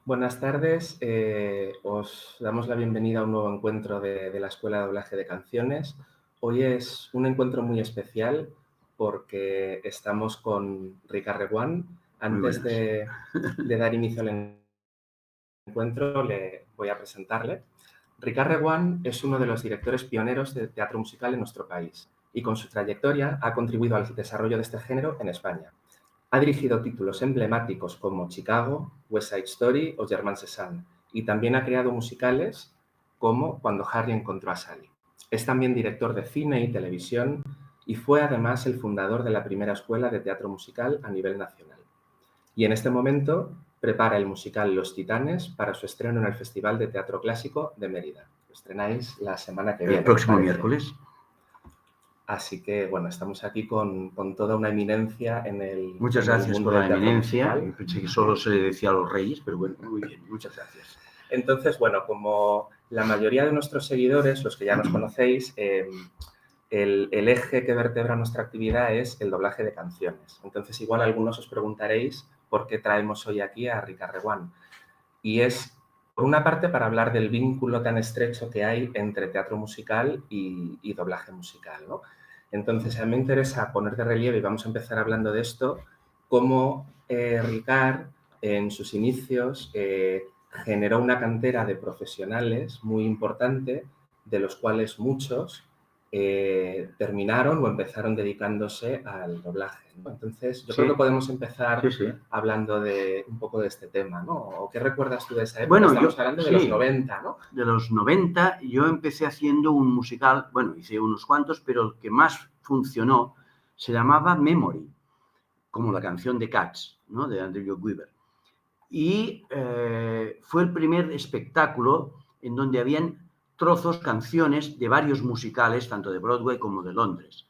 Buenas tardes, os damos la bienvenida a un nuevo encuentro de la Escuela de Doblaje de Canciones. Hoy es un encuentro muy especial porque estamos con Ricard Reguant. Muy Antes buenas. de dar inicio al encuentro, le voy a presentarle. Ricard Reguant es uno de los directores pioneros de teatro musical en nuestro país y con su trayectoria ha contribuido al desarrollo de este género en España. Ha dirigido títulos emblemáticos como Chicago, West Side Story o Germain Cézanne, y también ha creado musicales como Cuando Harry encontró a Sally. Es también director de cine y televisión y fue además el fundador de la primera escuela de teatro musical a nivel nacional. Y en este momento prepara el musical Los Titanes para su estreno en el Festival de Teatro Clásico de Mérida. Lo estrenáis la semana que viene. El próximo miércoles. Así que, bueno, estamos aquí con toda una eminencia en el Muchas en el gracias mundo por del la teatro eminencia. musical. Pensé que solo se le decía a los reyes, pero bueno, muy bien, muchas gracias. Entonces, bueno, como la mayoría de nuestros seguidores, los que ya nos conocéis, el eje que vertebra nuestra actividad es el doblaje de canciones. Entonces, igual algunos os preguntaréis por qué traemos hoy aquí a Ricard Reguant. Y es, por una parte, para hablar del vínculo tan estrecho que hay entre teatro musical y doblaje musical, ¿no? Entonces, a mí me interesa poner de relieve, y vamos a empezar hablando de esto, cómo Ricard, en sus inicios, generó una cantera de profesionales muy importante, de los cuales muchos terminaron o empezaron dedicándose al doblaje, ¿no? Entonces, yo creo que podemos empezar hablando de un poco de este tema, ¿no? ¿O qué recuerdas tú de esa época? Bueno, Estamos hablando de los 90, ¿no? De los 90, yo empecé haciendo un musical, bueno, hice unos cuantos, pero el que más funcionó se llamaba Memory, como la canción de Cats, ¿no? De Andrew Lloyd Webber. Y fue el primer espectáculo en donde habían trozos, canciones de varios musicales, tanto de Broadway como de Londres.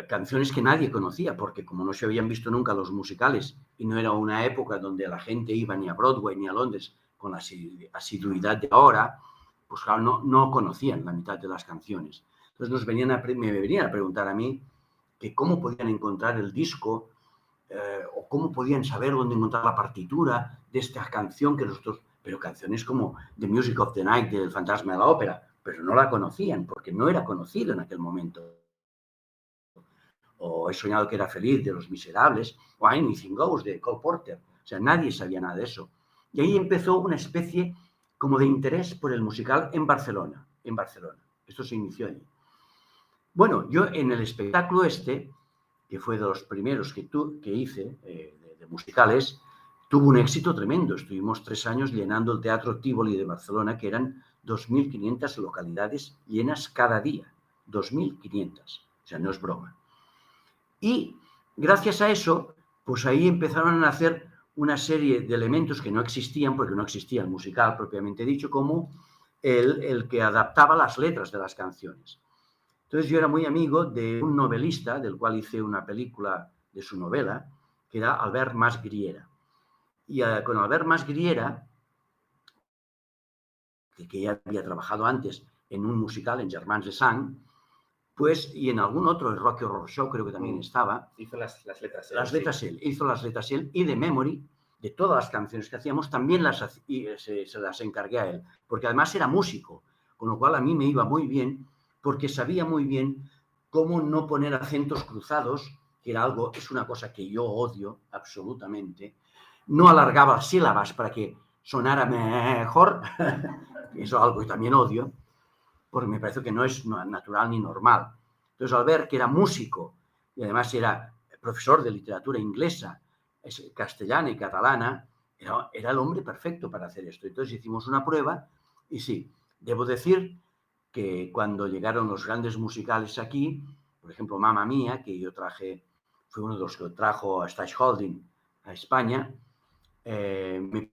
Canciones que nadie conocía, porque como no se habían visto nunca los musicales y no era una época donde la gente iba ni a Broadway ni a Londres con la asiduidad de ahora, pues claro, no conocían la mitad de las canciones. Entonces me venían a preguntar a mí que cómo podían encontrar el disco o cómo podían saber dónde encontrar la partitura de esta canción que nosotros, pero canciones como The Music of the Night del Fantasma de la Ópera, pero no la conocían porque no era conocido en aquel momento. O He soñado que era feliz de Los Miserables, o Anything Goes de Cole Porter. O sea, nadie sabía nada de eso. Y ahí empezó una especie como de interés por el musical en Barcelona. Esto se inició allí. Bueno, yo en el espectáculo este, que fue de los primeros que hice de musicales, tuvo un éxito tremendo. Estuvimos 3 años llenando el Teatro Tívoli de Barcelona, que eran 2.500 localidades llenas cada día. 2.500. O sea, no es broma. Y gracias a eso, pues ahí empezaron a nacer una serie de elementos que no existían, porque no existía el musical propiamente dicho, como el que adaptaba las letras de las canciones. Entonces yo era muy amigo de un novelista, del cual hice una película de su novela, que era Albert Masgriera. Y con Albert Masgriera, que ya había trabajado antes en un musical en Germain Cézanne, pues, y en algún otro, el Rocky Horror Show creo que también estaba. Hizo las letras él. Las letras él. Hizo las letras él y de Memory, de todas las canciones que hacíamos, también se las encargué a él. Porque además era músico, con lo cual a mí me iba muy bien, porque sabía muy bien cómo no poner acentos cruzados, que es una cosa que yo odio absolutamente. No alargaba sílabas para que sonara mejor, eso es algo que también odio, porque me parece que no es natural ni normal. Entonces, al ver que era músico y además era profesor de literatura inglesa, castellana y catalana, era el hombre perfecto para hacer esto. Entonces hicimos una prueba y sí, debo decir que cuando llegaron los grandes musicales aquí, por ejemplo, Mamma Mía, que yo fue uno de los que trajo a Stage Holding a España, me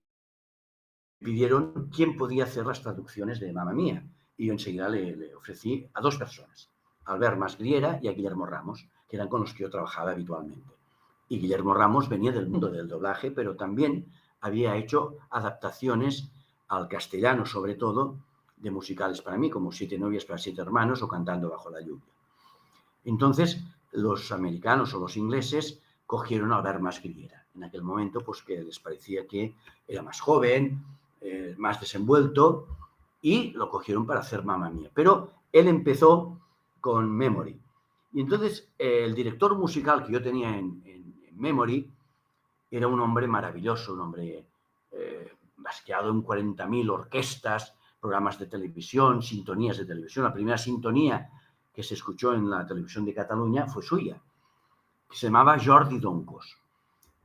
pidieron quién podía hacer las traducciones de Mamma Mía. Y yo enseguida le ofrecí a 2 personas, a Albert Masgriera y a Guillermo Ramos, que eran con los que yo trabajaba habitualmente. Y Guillermo Ramos venía del mundo del doblaje, pero también había hecho adaptaciones al castellano, sobre todo, de musicales para mí, como 7 novias para 7 hermanos o Cantando bajo la lluvia. Entonces, los americanos o los ingleses cogieron a Albert Masgriera. en aquel momento, pues que les parecía que era más joven, más desenvuelto, y lo cogieron para hacer Mamma Mía. Pero él empezó con Memory. Y entonces el director musical que yo tenía en Memory era un hombre maravilloso, un hombre basqueado en 40.000 orquestas, programas de televisión, sintonías de televisión. La primera sintonía que se escuchó en la televisión de Cataluña fue suya, que se llamaba Jordi Doncos.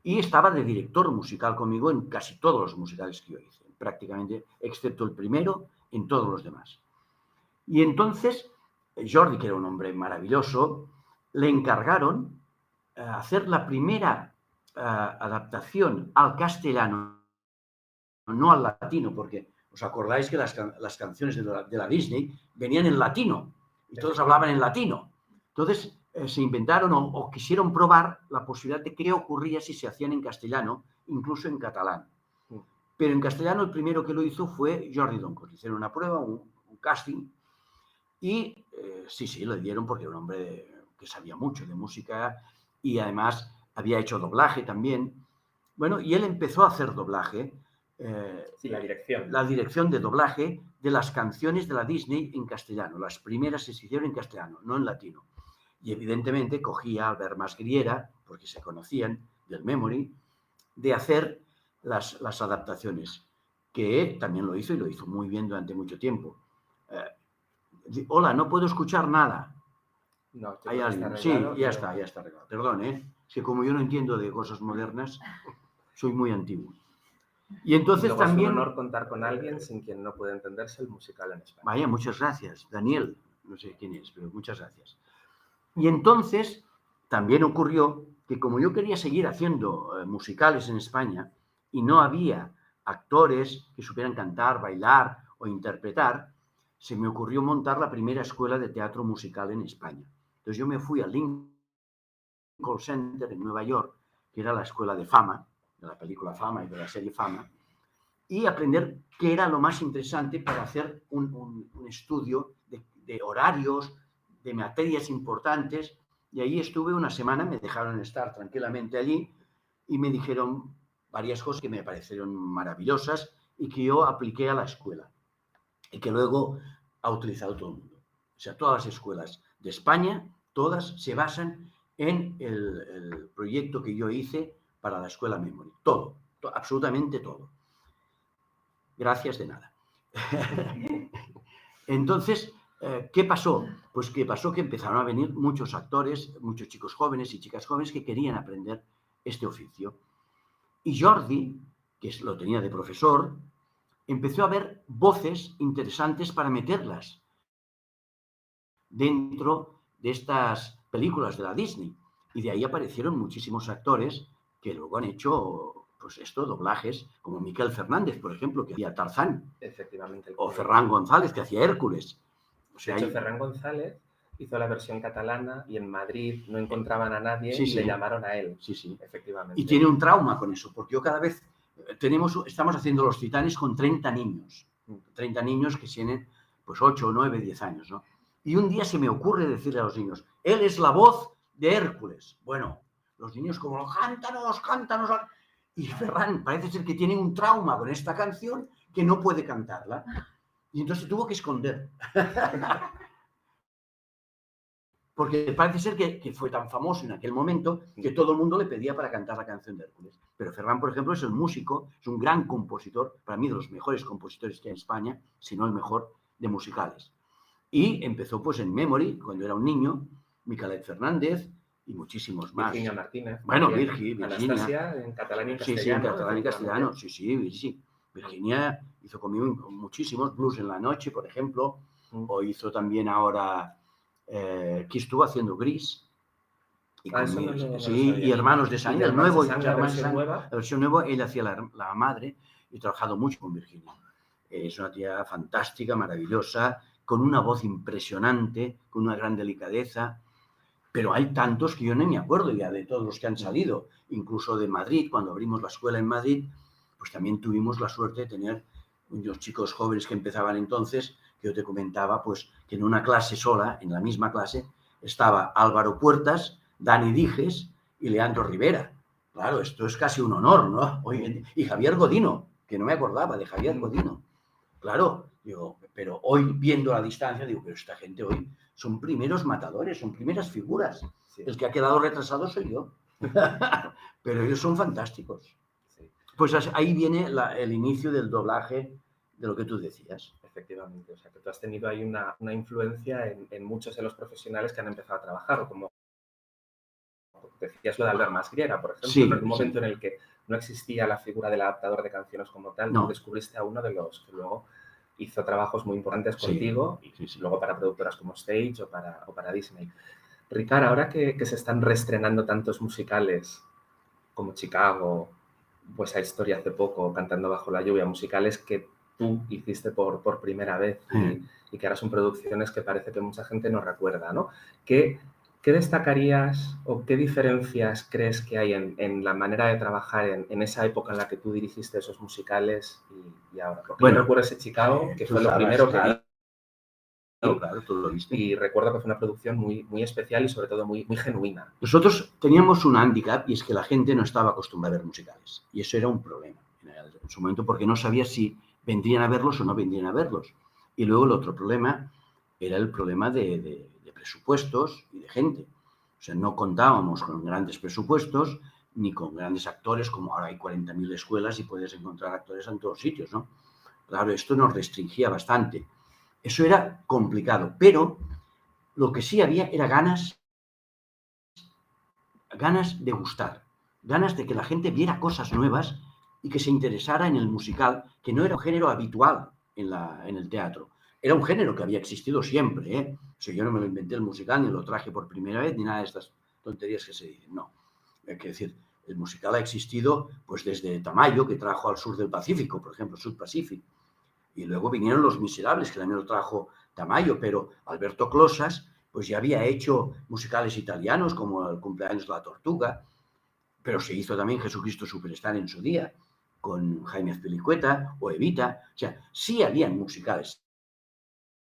Y estaba de director musical conmigo en casi todos los musicales que yo hice, prácticamente, excepto el primero, en todos los demás. Y entonces, Jordi, que era un hombre maravilloso, le encargaron hacer la primera adaptación al castellano, no al latino, porque os acordáis que las canciones de la Disney venían en latino y todos hablaban en latino. Entonces se inventaron o quisieron probar la posibilidad de qué ocurría si se hacían en castellano, incluso en catalán. Pero en castellano el primero que lo hizo fue Jordi Doncos. Hicieron una prueba, un casting, y sí, lo dieron porque era un hombre que sabía mucho de música y además había hecho doblaje también. Bueno, y él empezó a hacer doblaje. Sí, la dirección. La dirección de doblaje de las canciones de la Disney en castellano. Las primeras se hicieron en castellano, no en latino. Y evidentemente cogía a Albert Masgriera, porque se conocían del Memory, de hacer las adaptaciones, que también lo hizo y lo hizo muy bien durante mucho tiempo. Hola, no puedo escuchar nada. No, ¿Hay alguien? Sí, ya está arreglado. Perdón, es que como yo no entiendo de cosas modernas, soy muy antiguo. Y entonces también... Es un honor contar con alguien sin quien no puede entenderse el musical en España. Vaya, muchas gracias. Daniel, no sé quién es, pero muchas gracias. Y entonces también ocurrió que como yo quería seguir haciendo musicales en España y no había actores que supieran cantar, bailar o interpretar, se me ocurrió montar la primera escuela de teatro musical en España. Entonces yo me fui al Lincoln Center en Nueva York, que era la escuela de Fama, de la película Fama y de la serie Fama, y aprender qué era lo más interesante para hacer un estudio de horarios, de materias importantes. Y ahí estuve una semana, me dejaron estar tranquilamente allí y me dijeron varias cosas que me parecieron maravillosas y que yo apliqué a la escuela y que luego ha utilizado todo el mundo. O sea, todas las escuelas de España, todas se basan en el proyecto que yo hice para la escuela Memory. Todo, absolutamente todo. Gracias de nada. Entonces, ¿qué pasó? Pues que pasó que empezaron a venir muchos actores, muchos chicos jóvenes y chicas jóvenes que querían aprender este oficio. Y Jordi, que lo tenía de profesor, empezó a ver voces interesantes para meterlas dentro de estas películas de la Disney. Y de ahí aparecieron muchísimos actores que luego han hecho, pues esto, doblajes, como Miquel Fernández, por ejemplo, que hacía Tarzán. Efectivamente. O Ferran González, que hacía Hércules. O sea, de hecho, Ferran González hizo la versión catalana y en Madrid no encontraban a nadie y le llamaron a él. Sí. Efectivamente. Y tiene un trauma con eso, porque yo cada vez estamos haciendo los Titanes con 30 niños. 30 niños que tienen pues 8, 9, 10 años, ¿no? Y un día se me ocurre decirle a los niños, él es la voz de Hércules. Bueno, los niños como, cántanos. Y Ferran parece ser que tiene un trauma con esta canción que no puede cantarla. Y entonces tuvo que esconder. Porque parece ser que fue tan famoso en aquel momento que todo el mundo le pedía para cantar la canción de Hércules. Pero Ferran, por ejemplo, es el músico, es un gran compositor, para mí de los mejores compositores que hay en España, si no el mejor de musicales. Y empezó pues en Memory, cuando era un niño, Miquel Fernández y muchísimos más. Virginia Martínez. Bueno, Virginia. Anastasia, en catalán y en castellano. Sí, en catalán y castellano. Sí. Virginia hizo conmigo muchísimos, Blues en la noche, por ejemplo, o hizo también ahora, que estuvo haciendo Gris. Y y Hermanos de Sangre, la versión nueva, él hacía la madre, y he trabajado mucho con Virginia. Es una tía fantástica, maravillosa, con una voz impresionante, con una gran delicadeza, pero hay tantos que yo no me acuerdo ya de todos los que han salido, incluso de Madrid, cuando abrimos la escuela en Madrid, pues también tuvimos la suerte de tener unos chicos jóvenes que empezaban entonces, que yo te comentaba, pues que en una clase sola, en la misma clase, estaba Álvaro Puertas, Dani Dijes y Leandro Rivera. Claro, esto es casi un honor, ¿no? Y Javier Godino, que no me acordaba de Javier Godino. Claro, digo, pero hoy viendo a la distancia, digo, pero esta gente hoy son primeros matadores, son primeras figuras. Sí. El que ha quedado retrasado soy yo. Pero ellos son fantásticos. Sí. Pues ahí viene el inicio del doblaje de lo que tú decías. Efectivamente, o sea, que tú has tenido ahí una influencia en muchos de los profesionales que han empezado a trabajar, o como decías lo de Albert Masriera, por ejemplo, Sí, en un momento sí. en el que no existía la figura del adaptador de canciones como tal, No. tú descubriste a uno de los que luego hizo trabajos muy importantes contigo, Sí, sí. Y luego para productoras como Stage o para Disney. Ricard, ahora que se están reestrenando tantos musicales como Chicago, pues a Historia hace poco, Cantando bajo la lluvia, musicales que tú hiciste por primera vez y que ahora son producciones que parece que mucha gente no recuerda, ¿no? ¿Qué destacarías o qué diferencias crees que hay en la manera de trabajar en esa época en la que tú dirigiste esos musicales y ahora? Porque yo recuerdo ese Chicago, que fue lo primero que vi. Claro, tú lo viste. Y recuerdo que fue una producción muy, muy especial y sobre todo muy, muy genuina. Nosotros teníamos un hándicap y es que la gente no estaba acostumbrada a ver musicales. Y eso era un problema en su momento porque no sabía si vendrían a verlos o no vendrían a verlos. Y luego el otro problema era el problema de presupuestos y de gente. O sea, no contábamos con grandes presupuestos ni con grandes actores, como ahora hay 40.000 escuelas y puedes encontrar actores en todos sitios, ¿no? Claro, esto nos restringía bastante. Eso era complicado, pero lo que sí había era ganas de gustar, ganas de que la gente viera cosas nuevas y que se interesara en el musical, que no era un género habitual en el teatro. Era un género que había existido siempre, ¿eh? O sea, yo no me lo inventé el musical, ni lo traje por primera vez, ni nada de estas tonterías que se dicen, no. Hay que decir, el musical ha existido pues desde Tamayo, que trajo al sur del Pacífico, por ejemplo, Sud Pacific. Y luego vinieron Los Miserables, que también lo trajo Tamayo, pero Alberto Closas pues ya había hecho musicales italianos como El cumpleaños de la tortuga, pero se hizo también Jesucristo Superstar en su día, con Jaime Azpilicueta o Evita. O sea, sí habían musicales,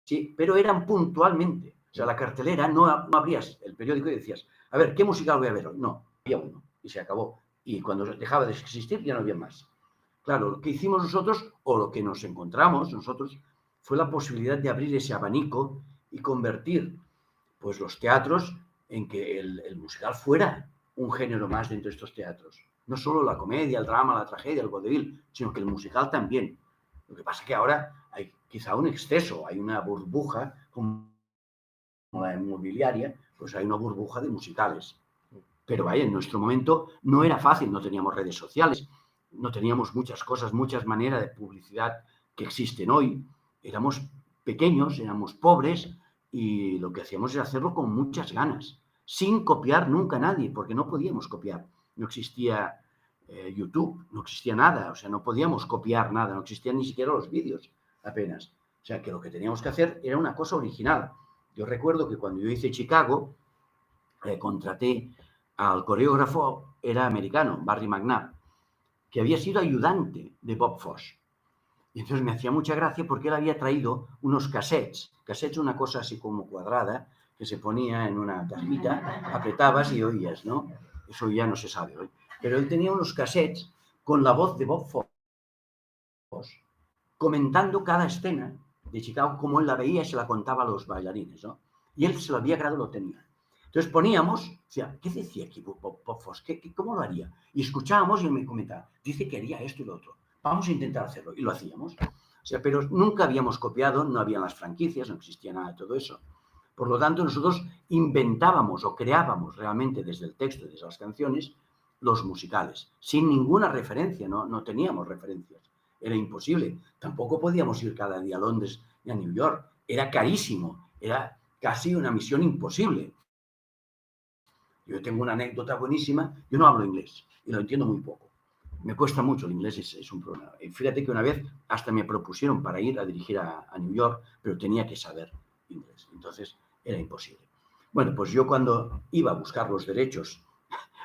sí, pero eran puntualmente. O sea, la cartelera no abrías el periódico y decías, a ver, ¿qué musical voy a ver hoy? No, había uno y se acabó. Y cuando dejaba de existir ya no había más. Claro, lo que hicimos nosotros, o lo que nos encontramos nosotros, fue la posibilidad de abrir ese abanico y convertir pues, los teatros en que el musical fuera un género más dentro de estos teatros. No solo la comedia, el drama, la tragedia, el vodevil, sino que el musical también. Lo que pasa es que ahora hay quizá un exceso, hay una burbuja, como la inmobiliaria, pues hay una burbuja de musicales. Pero vaya, en nuestro momento no era fácil, no teníamos redes sociales, no teníamos muchas cosas, muchas maneras de publicidad que existen hoy. Éramos pequeños, éramos pobres y lo que hacíamos era hacerlo con muchas ganas, sin copiar nunca a nadie, porque no podíamos copiar. No existía YouTube, no existía nada, o sea, no podíamos copiar nada, no existían ni siquiera los vídeos apenas. O sea, que lo que teníamos que hacer era una cosa original. Yo recuerdo que cuando yo hice Chicago, contraté al coreógrafo, era americano, Barry McNabb, que había sido ayudante de Bob Fosse. Y entonces me hacía mucha gracia porque él había traído unos cassettes, una cosa así como cuadrada, que se ponía en una cajita, apretabas y oías, ¿no? Eso ya no se sabe hoy. Pero él tenía unos cassettes con la voz de Bob Fosse, comentando cada escena de Chicago, como él la veía y se la contaba a los bailarines, ¿no? Y él se lo había grabado, lo tenía. Entonces poníamos, decía, ¿qué decía aquí Bob Fosse? ¿Cómo lo haría? Y escuchábamos y él me comentaba, dice que haría esto y lo otro. Vamos a intentar hacerlo. Y lo hacíamos. O sea, pero nunca habíamos copiado, no habían las franquicias, no existía nada de todo eso. Por lo tanto, nosotros inventábamos o creábamos realmente desde el texto, desde las canciones, los musicales, sin ninguna referencia, no teníamos referencias. Era imposible. Tampoco podíamos ir cada día a Londres ni a New York. Era carísimo. Era casi una misión imposible. Yo tengo una anécdota buenísima. Yo no hablo inglés y lo entiendo muy poco. Me cuesta mucho, el inglés es un problema. Y fíjate que una vez hasta me propusieron para ir a dirigir a New York, pero tenía que saber inglés. Entonces era imposible. Bueno, pues yo cuando iba a buscar los derechos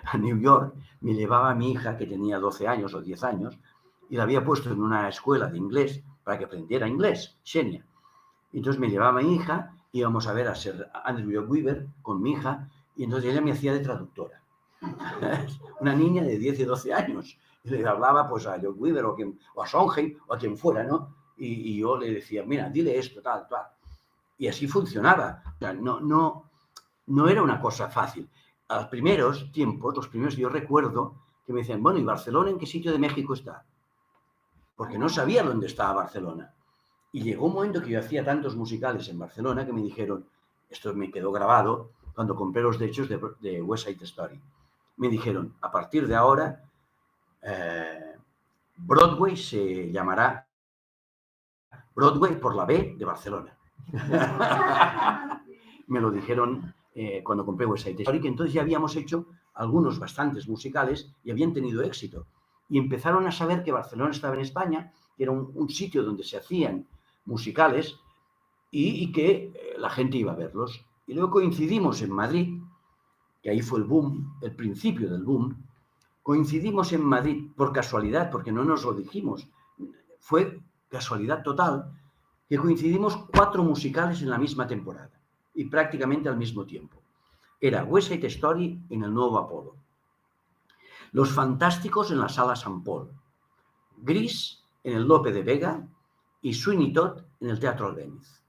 a New York, me llevaba a mi hija, que tenía 12 años o 10 años, y la había puesto en una escuela de inglés para que aprendiera inglés, Xenia. Y entonces me llevaba a mi hija, íbamos a ver a Sir Andrew Lloyd Webber con mi hija, y entonces ella me hacía de traductora. Una niña de 10 y 12 años. Y le hablaba pues a John Weaver o a Sondheim o a quien fuera, ¿no? Y yo le decía, mira, dile esto, tal, tal. Y así funcionaba. O sea, no era una cosa fácil. A los primeros tiempos, yo recuerdo que me decían, bueno, ¿y Barcelona en qué sitio de México está? Porque no sabía dónde estaba Barcelona. Y llegó un momento que yo hacía tantos musicales en Barcelona que me dijeron, esto me quedó grabado cuando compré los derechos de West Side Story. Me dijeron, a partir de ahora, Broadway se llamará Broadway por la B de Barcelona. Me lo dijeron cuando compré West Side Story, que entonces ya habíamos hecho algunos bastantes musicales y habían tenido éxito. Y empezaron a saber que Barcelona estaba en España, que era un sitio donde se hacían musicales y que la gente iba a verlos. Y luego coincidimos en Madrid, que ahí fue el boom, el principio del boom. Coincidimos en Madrid por casualidad, porque no nos lo dijimos. Fue casualidad total que coincidimos 4 musicales en la misma temporada y prácticamente al mismo tiempo. Era West Side Story en el Nuevo Apolo, Los Fantásticos en la Sala San Paul, Gris en el Lope de Vega y Sweeney Todd en el Teatro Albéniz.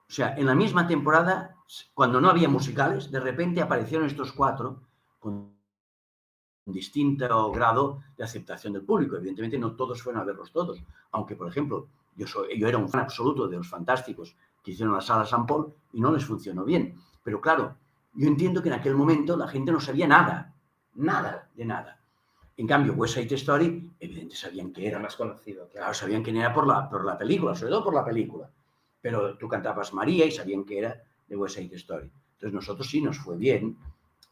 O sea, en la misma temporada, cuando no había musicales, de repente aparecieron estos 4 con distinto grado de aceptación del público. Evidentemente no todos fueron a verlos todos, aunque, por ejemplo, yo era un fan absoluto de Los Fantásticos que hicieron la Sala San Paul y no les funcionó bien. Pero claro, yo entiendo que en aquel momento la gente no sabía nada de nada. En cambio, West Side Story, evidentemente sabían que era más conocido. Claro, sabían quién era por la película, sobre todo por la película. Pero tú cantabas María y sabían que era de West Side Story. Entonces nosotros sí nos fue bien,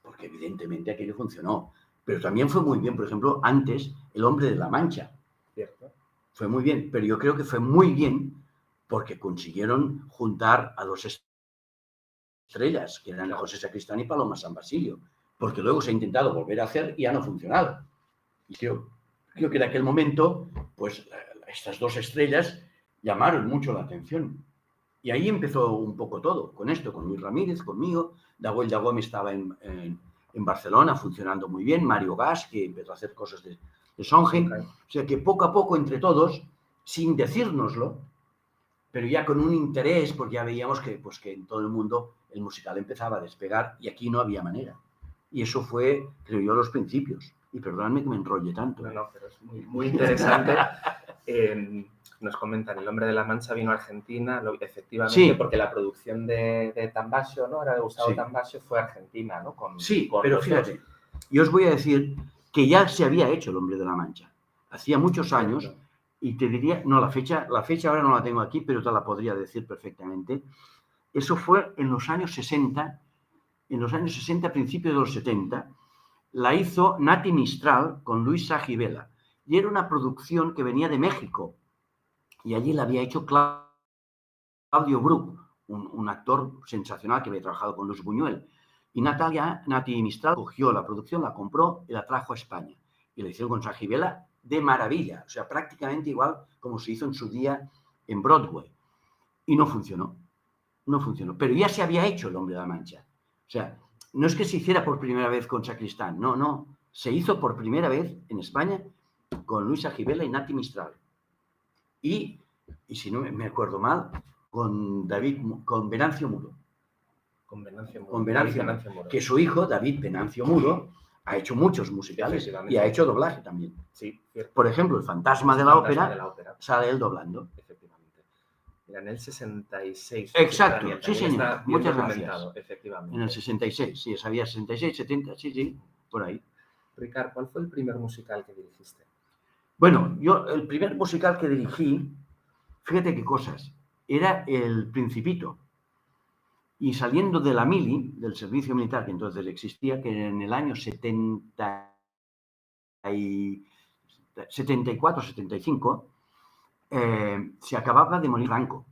porque evidentemente aquello funcionó. Pero también fue muy bien, por ejemplo, antes El Hombre de la Mancha. Cierto. Fue muy bien, pero yo creo que fue muy bien porque consiguieron juntar a 2 estrellas, que eran José Sacristán y Paloma San Basilio, porque luego se ha intentado volver a hacer y ya no ha funcionado. Y creo que en aquel momento, pues estas 2 estrellas llamaron mucho la atención. Y ahí empezó un poco todo, con esto, con Luis Ramírez, conmigo. Dagoll Gómez estaba en Barcelona funcionando muy bien, Mario Gas, que empezó a hacer cosas de Sondheim. Okay. O sea que poco a poco, entre todos, sin decírnoslo, pero ya con un interés, porque ya veíamos que en todo el mundo el musical empezaba a despegar y aquí no había manera. Y eso fue, creo yo, los principios. Y perdóname que me enrolle tanto. No, pero es muy interesante. Nos comentan, El Hombre de la Mancha vino a Argentina, efectivamente, sí, porque la producción de Tambasio, ¿no? Era de Gustavo Tambasio, fue argentina, ¿no? Con pero fíjate, yo os voy a decir que ya se había hecho El Hombre de la Mancha. Hacía muchos años, y te diría, no, la fecha ahora no la tengo aquí, pero te la podría decir perfectamente. Eso fue en los años 60, principios de los 70, la hizo Nati Mistral con Luis Sajibela. Y era una producción que venía de México. Y allí la había hecho Claudio Brook, un actor sensacional que había trabajado con Luis Buñuel. Y Nati Mistral cogió la producción, la compró y la trajo a España. Y la hicieron con Sajibela de maravilla. O sea, prácticamente igual como se hizo en su día en Broadway. Y no funcionó. No funcionó. Pero ya se había hecho El Hombre de la Mancha. O sea, no es que se hiciera por primera vez con Sacristán. No. Se hizo por primera vez en España con Luis Sajibela y Nati Mistral. Y si no me acuerdo mal, con Venancio Muro. Con Venancio Muro. Que su hijo, David Venancio Muro, ha hecho muchos musicales y ha hecho doblaje también. Sí, cierto. Por ejemplo, El Fantasma de la Ópera sale él doblando. Efectivamente. Mira, en el 66. Exacto, sí, señor. Muchas gracias. Efectivamente. En el 66, sí, sabía 66, 70, sí, por ahí. Ricard, ¿cuál fue el primer musical que dirigiste? Bueno, yo el primer musical que dirigí, fíjate qué cosas, era El Principito. Y saliendo de la mili, del servicio militar que entonces existía, que en el año 74-75, se acababa de morir Franco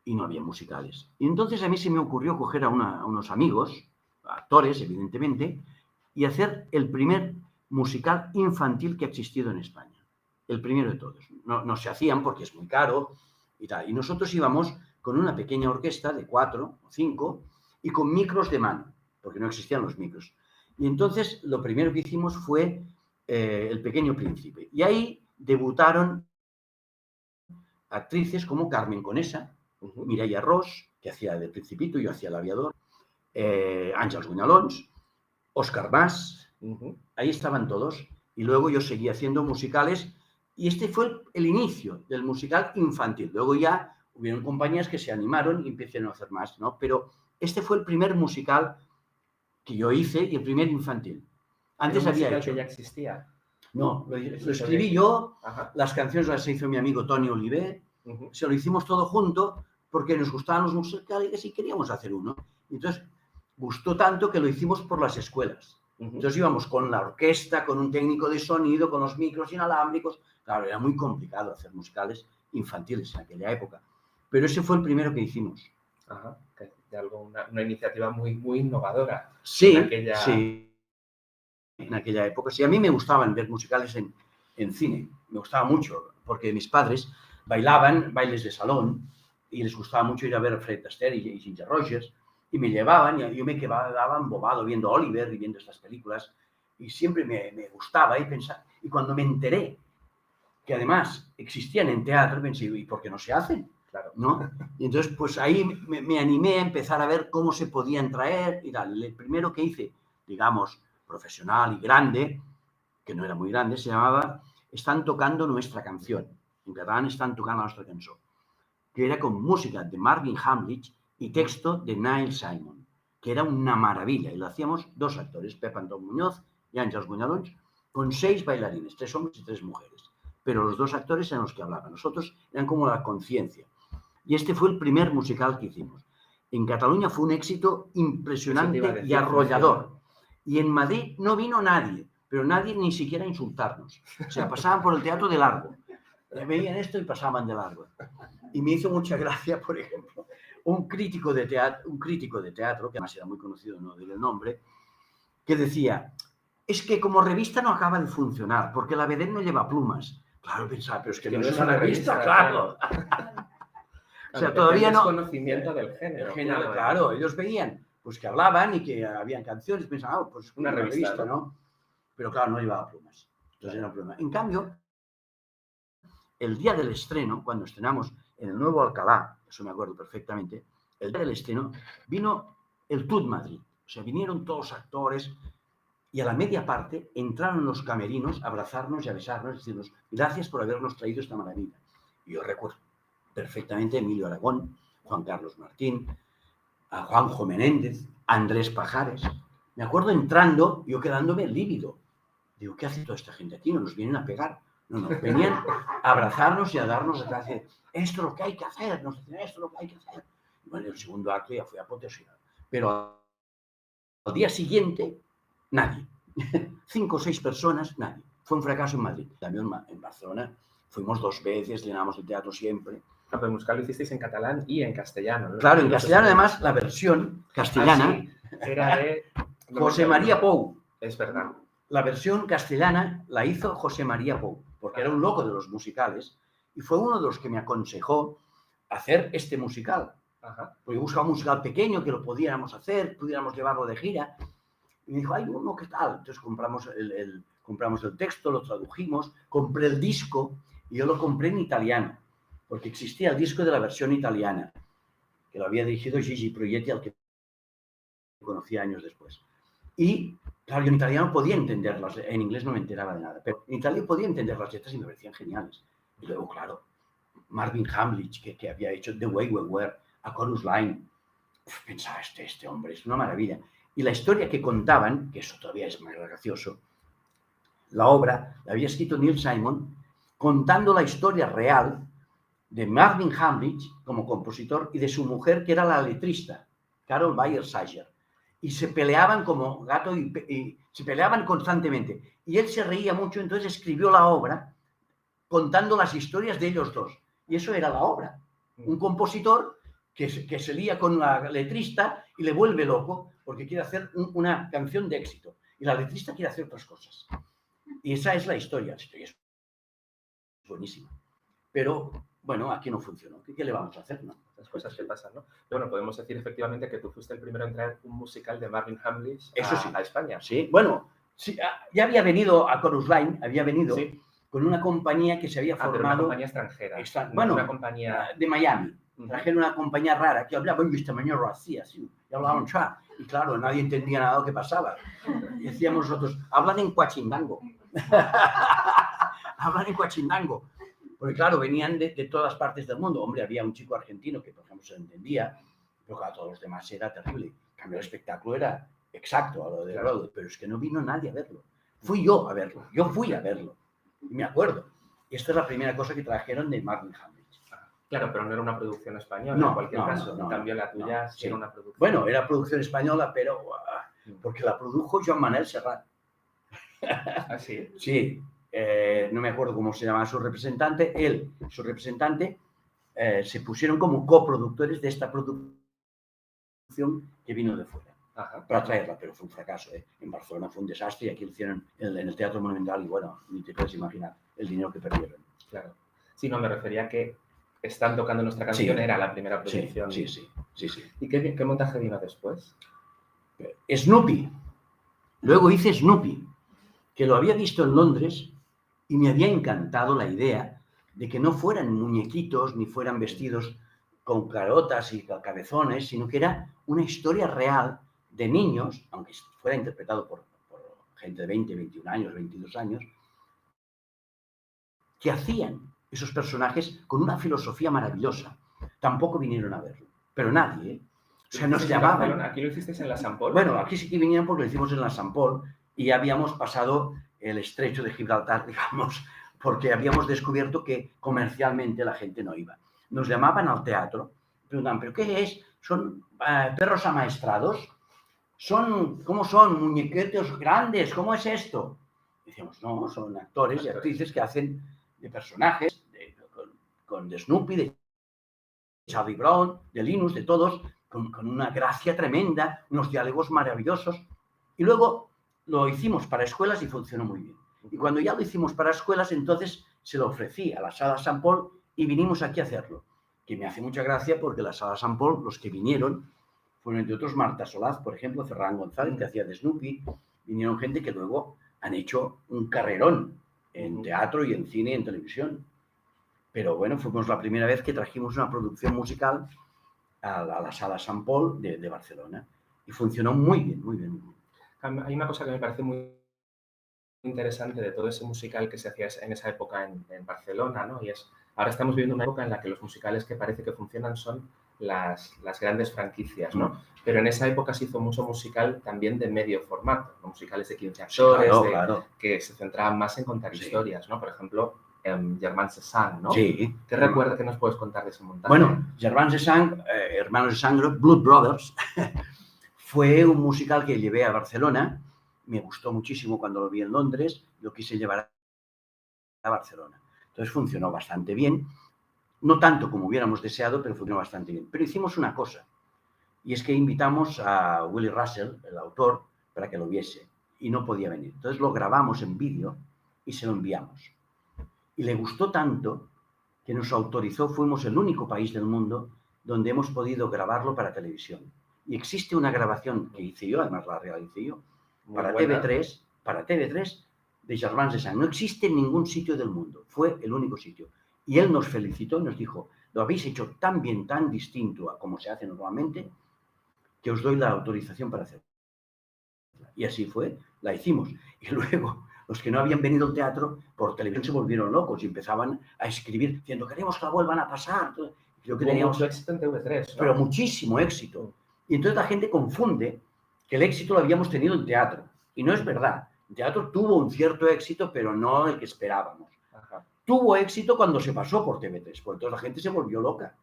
y no había musicales. Y entonces a mí se me ocurrió coger a unos amigos, actores evidentemente, y hacer el primer musical infantil que ha existido en España. El primero de todos. No se hacían porque es muy caro y tal. Y nosotros íbamos con una pequeña orquesta de 4 o 5 y con micros de mano, porque no existían los micros. Y entonces lo primero que hicimos fue El Pequeño Príncipe. Y ahí debutaron actrices como Carmen Conesa, Mireia Ros, que hacía del Principito, yo hacía el aviador, Àngels Gunyalons, Óscar Mas, ahí estaban todos. Y luego yo seguí haciendo musicales y este fue el inicio del musical infantil. Luego ya hubieron compañías que se animaron y empezaron a hacer más, ¿no? Pero este fue el primer musical que yo hice y el primer infantil. Antes había hecho. ¿Que ya existía? No, lo escribí yo, las canciones las hizo mi amigo Toni Oliver, se lo hicimos todo junto porque nos gustaban los musicales y queríamos hacer uno. Entonces, gustó tanto que lo hicimos por las escuelas. Entonces íbamos con la orquesta, con un técnico de sonido, con los micros inalámbricos. Claro, era muy complicado hacer musicales infantiles en aquella época. Pero ese fue el primero que hicimos. Ajá, una iniciativa muy, muy innovadora. Sí, sí. En aquella época. Sí, a mí me gustaban ver musicales en cine. Me gustaba mucho, porque mis padres bailaban bailes de salón y les gustaba mucho ir a ver Fred Astaire y Ginger Rogers. Y me llevaban y yo me quedaba embobado viendo Oliver y viendo estas películas. Y siempre me gustaba y pensaba. Y cuando me enteré que además existían en teatro, pensé, ¿y por qué no se hacen? Claro, ¿no? Y entonces, pues ahí me animé a empezar a ver cómo se podían traer y tal. El primero que hice, digamos, profesional y grande, que no era muy grande, se llamaba Están tocando nuestra canción. En catalán, Están tocando nuestra canción. Que era con música de Marvin Hamlisch y texto de Neil Simon, que era una maravilla. Y lo hacíamos dos actores, Pep Antón Muñoz y Àngels Gunyalons, con 6 bailarines, 3 hombres y 3 mujeres. Pero los 2 actores eran los que hablaban. Los otros eran como la conciencia. Y este fue el primer musical que hicimos. En Cataluña fue un éxito impresionante y arrollador. Y en Madrid no vino nadie, pero nadie ni siquiera a insultarnos. O sea, pasaban por el teatro de largo. Veían esto y pasaban de largo. Y me hizo mucha gracia, por ejemplo, un crítico de teatro, que además era muy conocido, no diré el nombre, que decía, es que como revista no acaba de funcionar, porque la vedette no lleva plumas. Claro, pensaba, pero es que no es una revista, claro. O sea, todavía no. Conocimiento del género. Claro, ellos veían pues que hablaban y que habían canciones, pensaban, pues una revista, ¿no? Pero claro, no llevaba plumas. Entonces era un problema. En cambio, el día del estreno, cuando estrenamos en el Nuevo Alcalá, eso me acuerdo perfectamente, el día del estreno vino el TUT Madrid. O sea, vinieron todos los actores y a la media parte entraron los camerinos a abrazarnos y a besarnos y decirnos gracias por habernos traído esta maravilla. Y yo recuerdo perfectamente a Emilio Aragón, Juan Carlos Martín, a Juanjo Menéndez, a Andrés Pajares. Me acuerdo entrando, yo quedándome lívido. Digo, ¿qué hace toda esta gente aquí? ¿No nos vienen a pegar? No, venían a abrazarnos y a darnos la clase. Esto es lo que hay que hacer, nos dicen, esto es lo que hay que hacer. Y bueno, el segundo acto ya fue apoteosidad. Pero al día siguiente, nadie. 5 o 6 personas, nadie. Fue un fracaso en Madrid. También en Barcelona fuimos 2 veces, llenamos el teatro siempre. No, pero el musical lo hicisteis en catalán y en castellano, ¿no? Claro, en castellano además la versión castellana era de José María Pou. Es verdad. La versión castellana la hizo José María Pou, porque era un loco de los musicales y fue uno de los que me aconsejó hacer este musical. Porque yo buscaba un musical pequeño que lo pudiéramos hacer, pudiéramos llevarlo de gira. Y me dijo, hay uno, ¿qué tal? Entonces compramos el texto, lo tradujimos, compré el disco y yo lo compré en italiano, porque existía el disco de la versión italiana, que lo había dirigido Gigi Proietti, al que conocí años después. Y, claro, yo en italiano podía entenderlas, en inglés no me enteraba de nada, pero en italiano podía entender las letras y me parecían geniales. Y luego, claro, Marvin Hamlisch, que había hecho The Way We Were, A Chorus Line, pensaba, este hombre es una maravilla. Y la historia que contaban, que eso todavía es más gracioso, la obra la había escrito Neil Simon contando la historia real de Marvin Hamlisch como compositor y de su mujer, que era la letrista, Carol Bayer-Sager. Y se peleaban como gato y se peleaban constantemente. Y él se reía mucho, entonces escribió la obra contando las historias de ellos dos. Y eso era la obra. Un compositor que se lía con la letrista y le vuelve loco porque quiere hacer una canción de éxito. Y la letrista quiere hacer otras cosas. Y esa es la historia. La historia es buenísima. Pero bueno, aquí no funcionó. ¿Qué le vamos a hacer? No. Las cosas que pasan, ¿no? Pero bueno, podemos decir efectivamente que tú fuiste el primero en traer un musical de Marvin Hamlisch Eso sí. a España. Sí, bueno, sí, ya había venido a Chorus Line, había venido Sí. con una compañía que se había Pero una formado. compañía extranjera. Bueno, una compañía de Miami. Trajeron una compañía rara que hablaba de esta manera así, y hablaban chat. Y claro, nadie entendía nada de lo que pasaba. Y decíamos nosotros, hablan en cuachindango. Hablan en cuachindango. Porque claro, venían de todas partes del mundo. Hombre, había un chico argentino que, por ejemplo, se entendía, pero claro, todos los demás era terrible. En cambio, el espectáculo era exacto a lo de Broadway, pero es que no vino nadie a verlo. Fui yo a verlo. Yo fui a verlo. Y me acuerdo. Y esta es la primera cosa que trajeron de Marvin Hamlisch. Claro, pero no era una producción española, no, en cualquier caso. No, en cambio, la tuya sí era una producción. Bueno, era producción española, pero porque la produjo Joan Manel Serrat. ¿Ah, sí? Sí. No me acuerdo cómo se llamaba su representante. Él, su representante, se pusieron como coproductores de esta producción que vino de fuera. Ajá. Para traerla, pero fue un fracaso. En Barcelona fue un desastre y aquí lo hicieron en el Teatro Monumental y bueno, ni te puedes imaginar el dinero que perdieron. Claro. Sí, no, me refería a que Están tocando nuestra canción, era la primera producción. Sí. ¿Y qué montaje vino después? Snoopy. Luego hice Snoopy, que lo había visto en Londres y me había encantado la idea de que no fueran muñequitos ni fueran vestidos con carotas y cabezones, sino que era una historia real de niños, aunque fuera interpretado por gente de 20, 21 años, 22 años, que hacían esos personajes con una filosofía maravillosa. Tampoco vinieron a verlo, pero nadie, ¿eh? O sea, nos llamaban. ¿Aquí lo hicisteis en la San Paul? Bueno, aquí sí que vinieron porque lo hicimos en la San Paul y habíamos pasado el estrecho de Gibraltar, digamos, porque habíamos descubierto que comercialmente la gente no iba. Nos llamaban al teatro, preguntaban, ¿pero qué es? ¿Son perros amaestrados? ¿Cómo son? ¿Muñequitos grandes? ¿Cómo es esto? Decíamos, no, son actores y actrices que hacen de personajes, de Snoopy, de Charlie Brown, de Linus, de todos, con una gracia tremenda, unos diálogos maravillosos. Y luego lo hicimos para escuelas y funcionó muy bien. Y cuando ya lo hicimos para escuelas, entonces se lo ofrecí a la Sala San Paul y vinimos aquí a hacerlo. Que me hace mucha gracia porque la Sala San Paul, los que vinieron, fueron entre otros Marta Solaz, por ejemplo, Ferran González, que hacía de Snoopy. Vinieron gente que luego han hecho un carrerón en teatro y en cine y en televisión. Pero bueno, fuimos la primera vez que trajimos una producción musical a la Sala San Paul de Barcelona. Y funcionó muy bien, muy bien, muy bien. Hay una cosa que me parece muy interesante de todo ese musical que se hacía en esa época en Barcelona, ¿no? Y es, ahora estamos viviendo una época en la que los musicales que parece que funcionan son las grandes franquicias, ¿no? Pero en esa época se hizo mucho musical también de medio formato, ¿no? Musicales de 15 actores, claro. Que se centraban más en contar historias, ¿no? Por ejemplo, Germans de Sang, ¿no? Sí. ¿Qué recuerdas, qué nos puedes contar de ese montaje? Bueno, Germans de Sang, Hermanos de Sangre, Blood Brothers, fue un musical que llevé a Barcelona. Me gustó muchísimo cuando lo vi en Londres, lo quise llevar a Barcelona. Entonces funcionó bastante bien, no tanto como hubiéramos deseado, pero funcionó bastante bien. Pero hicimos una cosa, y es que invitamos a Willy Russell, el autor, para que lo viese, y no podía venir. Entonces lo grabamos en vídeo y se lo enviamos. Y le gustó tanto que nos autorizó, fuimos el único país del mundo donde hemos podido grabarlo para televisión. Y existe una grabación que hice yo, además la realicé yo, para TV3, de Germans de Sang. No existe en ningún sitio del mundo. Fue el único sitio. Y él nos felicitó y nos dijo, lo habéis hecho tan bien, tan distinto a como se hace normalmente, que os doy la autorización para hacerlo. Y así fue, la hicimos. Y luego, los que no habían venido al teatro, por televisión se volvieron locos y empezaban a escribir diciendo, queremos que la vuelvan a pasar. Creo que teníamos mucho éxito en TV3, ¿no? Pero muchísimo éxito. Y entonces la gente confunde que el éxito lo habíamos tenido en teatro. Y no es verdad. El teatro tuvo un cierto éxito, pero no el que esperábamos. Ajá. Tuvo éxito cuando se pasó por TV3, porque toda la gente se volvió loca.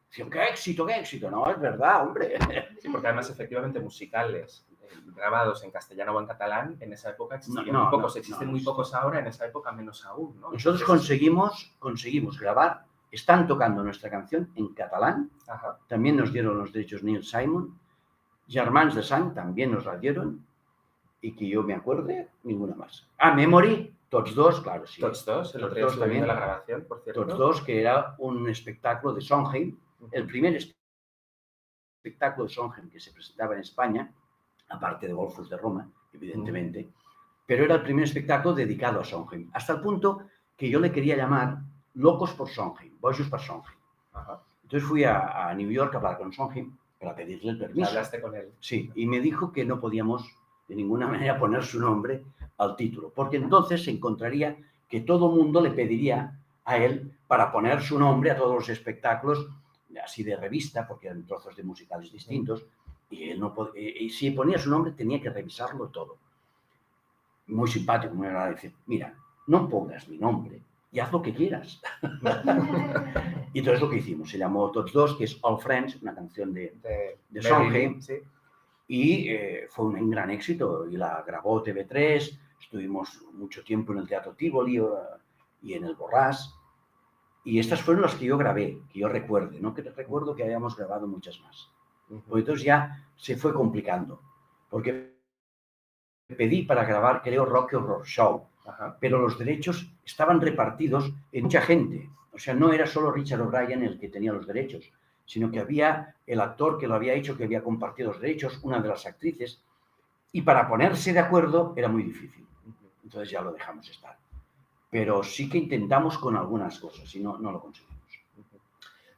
Decían, ¡qué éxito, qué éxito! No, es verdad, hombre. Sí, porque además, efectivamente, musicales grabados en castellano o en catalán, en esa época existían muy pocos. Existen muy pocos ahora, en esa época menos aún, ¿no? Nosotros conseguimos grabar, están tocando nuestra canción en catalán. Ajá. También nos dieron los derechos Neil Simon. Germans de Sang también nos la dieron. Y que yo me acuerde, ninguna más. Memory Tots dos, claro, sí. Tots dos, el Tots otro día dos estuve viendo también. la grabación, por cierto. Tots dos, que era un espectáculo de Sondheim, el primer espectáculo de Sondheim que se presentaba en España, aparte de Golfos de Roma, evidentemente, pero era el primer espectáculo dedicado a Sondheim, hasta el punto que yo le quería llamar Locos por Sondheim, Bojos per Sondheim. Ajá. Entonces fui a New York a hablar con Sondheim para pedirle el permiso. ¿Hablaste con él? Sí, y me dijo que no podíamos de ninguna manera poner su nombre al título, porque entonces se encontraría que todo mundo le pediría a él para poner su nombre a todos los espectáculos, así de revista, porque eran trozos de musicales distintos, y él no y si ponía su nombre tenía que revisarlo todo. Muy simpático, muy agradable, decir, mira, no pongas mi nombre y haz lo que quieras. Y entonces lo que hicimos, se llamó Tots dos, que es All Friends, una canción de Sondheim, sí. y fue un gran éxito, y la grabó TV3, estuvimos mucho tiempo en el Teatro Tivoli y en el Borràs, y estas fueron las que yo grabé, que yo recuerde, no que recuerdo que hayamos grabado muchas más. Pues entonces ya se fue complicando, porque pedí para grabar, creo, Rocky Horror Show, pero los derechos estaban repartidos en mucha gente. O sea, no era solo Richard O'Brien el que tenía los derechos, sino que había el actor que lo había hecho, que había compartido los derechos, una de las actrices, y para ponerse de acuerdo era muy difícil. Entonces ya lo dejamos estar. Pero sí que intentamos con algunas cosas y no lo conseguimos.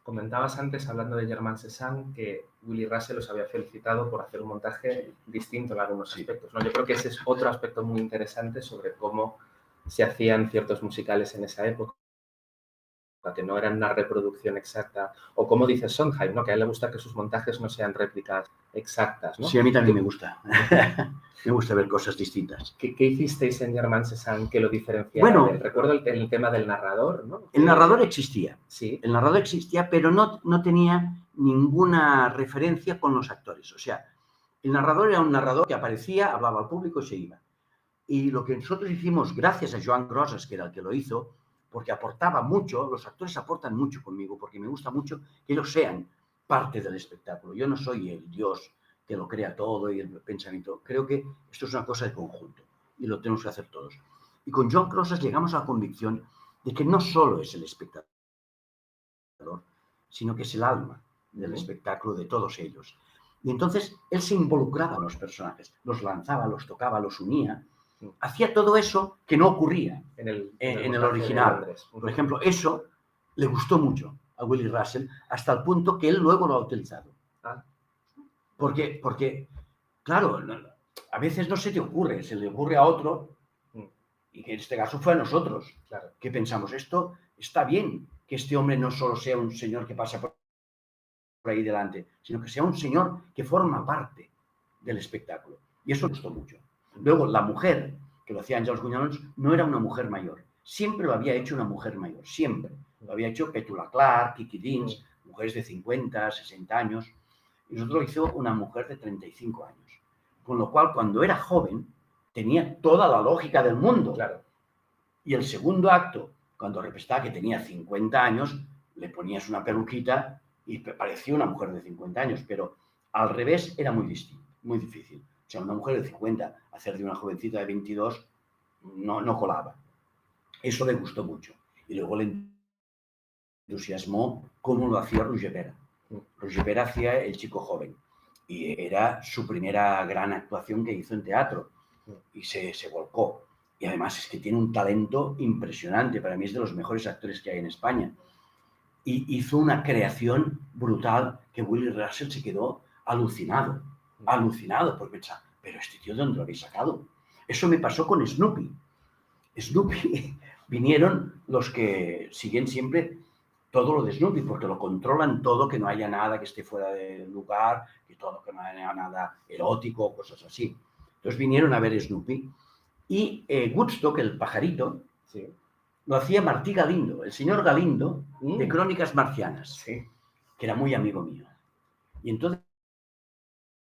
Comentabas antes, hablando de Germain Cézanne, que Willy Russell os había felicitado por hacer un montaje distinto en algunos aspectos, ¿no? Yo creo que ese es otro aspecto muy interesante sobre cómo se hacían ciertos musicales en esa época, que no eran una reproducción exacta, o como dice Sondheim, ¿no? Que a él le gusta que sus montajes no sean réplicas exactas, ¿no? Sí, a mí también me gusta. Me gusta ver cosas distintas. ¿Qué hicisteis en Germain Cézanne que lo diferenciara? Bueno, recuerdo el tema del narrador, ¿no? El narrador existía. Sí. El narrador existía, pero no tenía ninguna referencia con los actores. O sea, el narrador era un narrador que aparecía, hablaba al público y se iba. Y lo que nosotros hicimos, gracias a Joan Crosas, que era el que lo hizo, porque aportaba mucho, los actores aportan mucho conmigo, porque me gusta mucho que ellos sean parte del espectáculo. Yo no soy el Dios que lo crea todo y el pensamiento. Creo que esto es una cosa de conjunto y lo tenemos que hacer todos. Y con Joan Crosas llegamos a la convicción de que no solo es el espectador, sino que es el alma del espectáculo de todos ellos. Y entonces él se involucraba en los personajes, los lanzaba, los tocaba, los unía, hacía todo eso que no ocurría en el original. Por ejemplo, eso le gustó mucho a Willy Russell, hasta el punto que él luego lo ha utilizado. Porque, claro, a veces no se te ocurre, se le ocurre a otro, y que en este caso fue a nosotros, claro, que pensamos, esto está bien, que este hombre no solo sea un señor que pasa por ahí delante, sino que sea un señor que forma parte del espectáculo. Y eso gustó mucho. Luego, la mujer, que lo hacía Àngels Gunyalons, no era una mujer mayor. Siempre lo había hecho una mujer mayor, siempre. Lo había hecho Petula Clark, Kiki Deans, mujeres de 50, 60 años. Y nosotros lo hizo una mujer de 35 años. Con lo cual, cuando era joven, tenía toda la lógica del mundo. Claro. Y el segundo acto, cuando representaba que tenía 50 años, le ponías una peluquita y parecía una mujer de 50 años, pero al revés era muy distinto, muy difícil. O sea, una mujer de 50, hacer de una jovencita de 22, no colaba. Eso le gustó mucho. Y luego le entusiasmó cómo lo hacía Roger Pera. Roger Pera hacía El chico joven. Y era su primera gran actuación que hizo en teatro. Y se volcó. Y además es que tiene un talento impresionante. Para mí es de los mejores actores que hay en España. Y hizo una creación brutal que Willy Russell se quedó alucinado, porque pensaba, pero este tío, ¿de dónde lo habéis sacado? Eso me pasó con Snoopy. Snoopy, vinieron los que siguen siempre todo lo de Snoopy, porque lo controlan todo, que no haya nada que esté fuera de lugar, que no haya nada erótico, cosas así. Entonces vinieron a ver Snoopy y Woodstock, el pajarito, sí, lo hacía Martí Galindo, el señor Galindo de Crónicas Marcianas, sí, que era muy amigo mío. Y entonces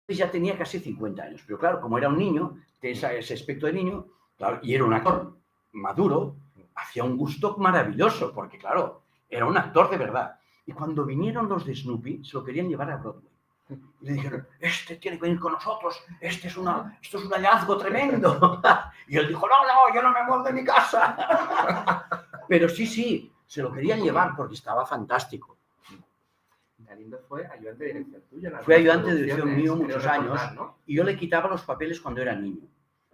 ya tenía casi 50 años, pero claro, como era un niño, ese aspecto de niño, claro, y era un actor maduro, hacía un gusto maravilloso, porque claro, era un actor de verdad. Y cuando vinieron los de Snoopy, se lo querían llevar a Broadway. Y le dijeron, este tiene que venir con nosotros, esto es un hallazgo tremendo. Y él dijo, no, yo no me muevo de mi casa. Pero sí, se lo querían llevar porque estaba fantástico. Galindo fue ayudante de dirección tuyo. Fue ayudante de dirección mío muchos años, ¿no? y yo le quitaba los papeles cuando era niño,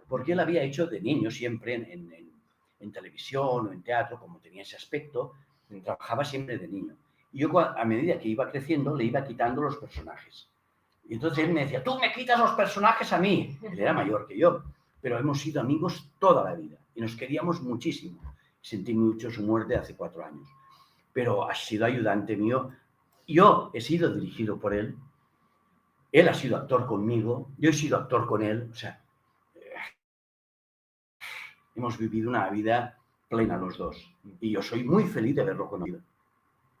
porque él había hecho de niño siempre en televisión o en teatro, como tenía ese aspecto, trabajaba siempre de niño. Y yo, a medida que iba creciendo, le iba quitando los personajes. Y entonces él me decía, tú me quitas los personajes a mí. Él era mayor que yo, pero hemos sido amigos toda la vida y nos queríamos muchísimo. Sentí mucho su muerte hace 4 años, pero ha sido ayudante mío. Yo he sido dirigido por él ha sido actor conmigo, yo he sido actor con él, o sea, hemos vivido una vida plena los dos. Y yo soy muy feliz de haberlo conocido.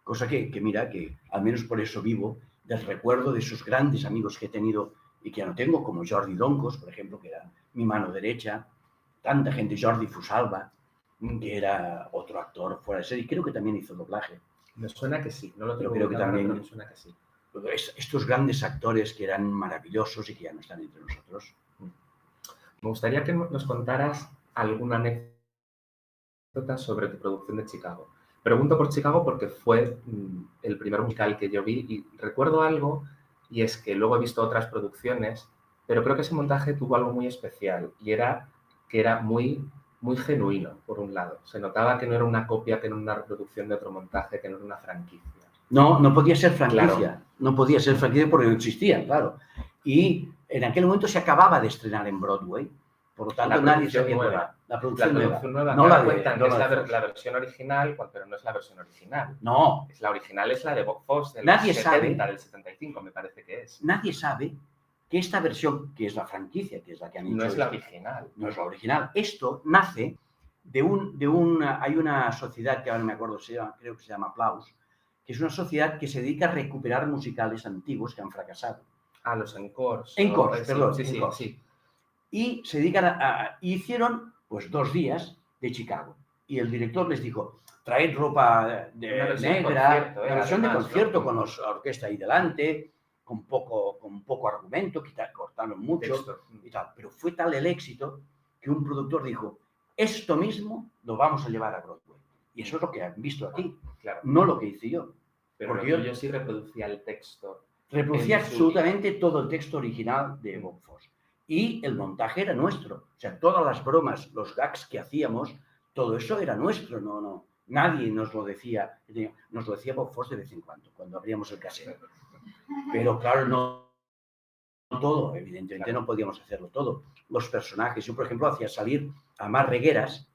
Cosa que mira, que al menos por eso vivo, del recuerdo de esos grandes amigos que he tenido y que ya no tengo, como Jordi Doncos, por ejemplo, que era mi mano derecha, tanta gente, Jordi Fusalva, que era otro actor fuera de serie, creo que también hizo doblaje. Me suena que sí, no lo tengo creo que también me suena que sí. Estos grandes actores que eran maravillosos y que ya no están entre nosotros. Me gustaría que nos contaras alguna anécdota sobre tu producción de Chicago. Pregunto por Chicago porque fue el primer musical que yo vi y recuerdo algo, y es que luego he visto otras producciones, pero creo que ese montaje tuvo algo muy especial y era que era muy genuino, por un lado. Se notaba que no era una copia, que no era una reproducción de otro montaje, que no era una franquicia. No podía ser franquicia. Claro. No podía ser franquicia porque no existía, claro. Y en aquel momento se acababa de estrenar en Broadway. Por lo tanto, nadie sabía nueva. La producción nueva. No la cuentan, que es la versión original, pero no es la versión original. No. La original es la de Bob Fosse, del 75, me parece que es. Nadie sabe que esta versión, que es la franquicia, que es la que han hecho... No es la original. No es la original. Esto nace de hay una sociedad que ahora no me acuerdo, creo que se llama Aplausos, que es una sociedad que se dedica a recuperar musicales antiguos que han fracasado. Los encores. Encores, perdón. Sí. Y se dedican hicieron pues 2 días de Chicago. Y el director les dijo, traed ropa negra, una versión de concierto, ¿no? Con la orquesta ahí delante, con poco argumento, cortaron mucho y tal. Pero fue tal el éxito que un productor dijo, esto mismo lo vamos a llevar a Broadway. Y eso es lo que han visto aquí, claro. No lo que hice yo. Pero porque yo sí reproducía el texto. Reproducía absolutamente todo el texto original de Bob Fosse. Y el montaje era nuestro. O sea, todas las bromas, los gags que hacíamos, todo eso era nuestro. No. Nadie nos lo decía. Nos lo decía Bob Fosse de vez en cuando abríamos el cassette. Pero claro, no todo. Evidentemente no podíamos hacerlo todo. Los personajes. Yo, por ejemplo, hacía salir a Mar Regueras,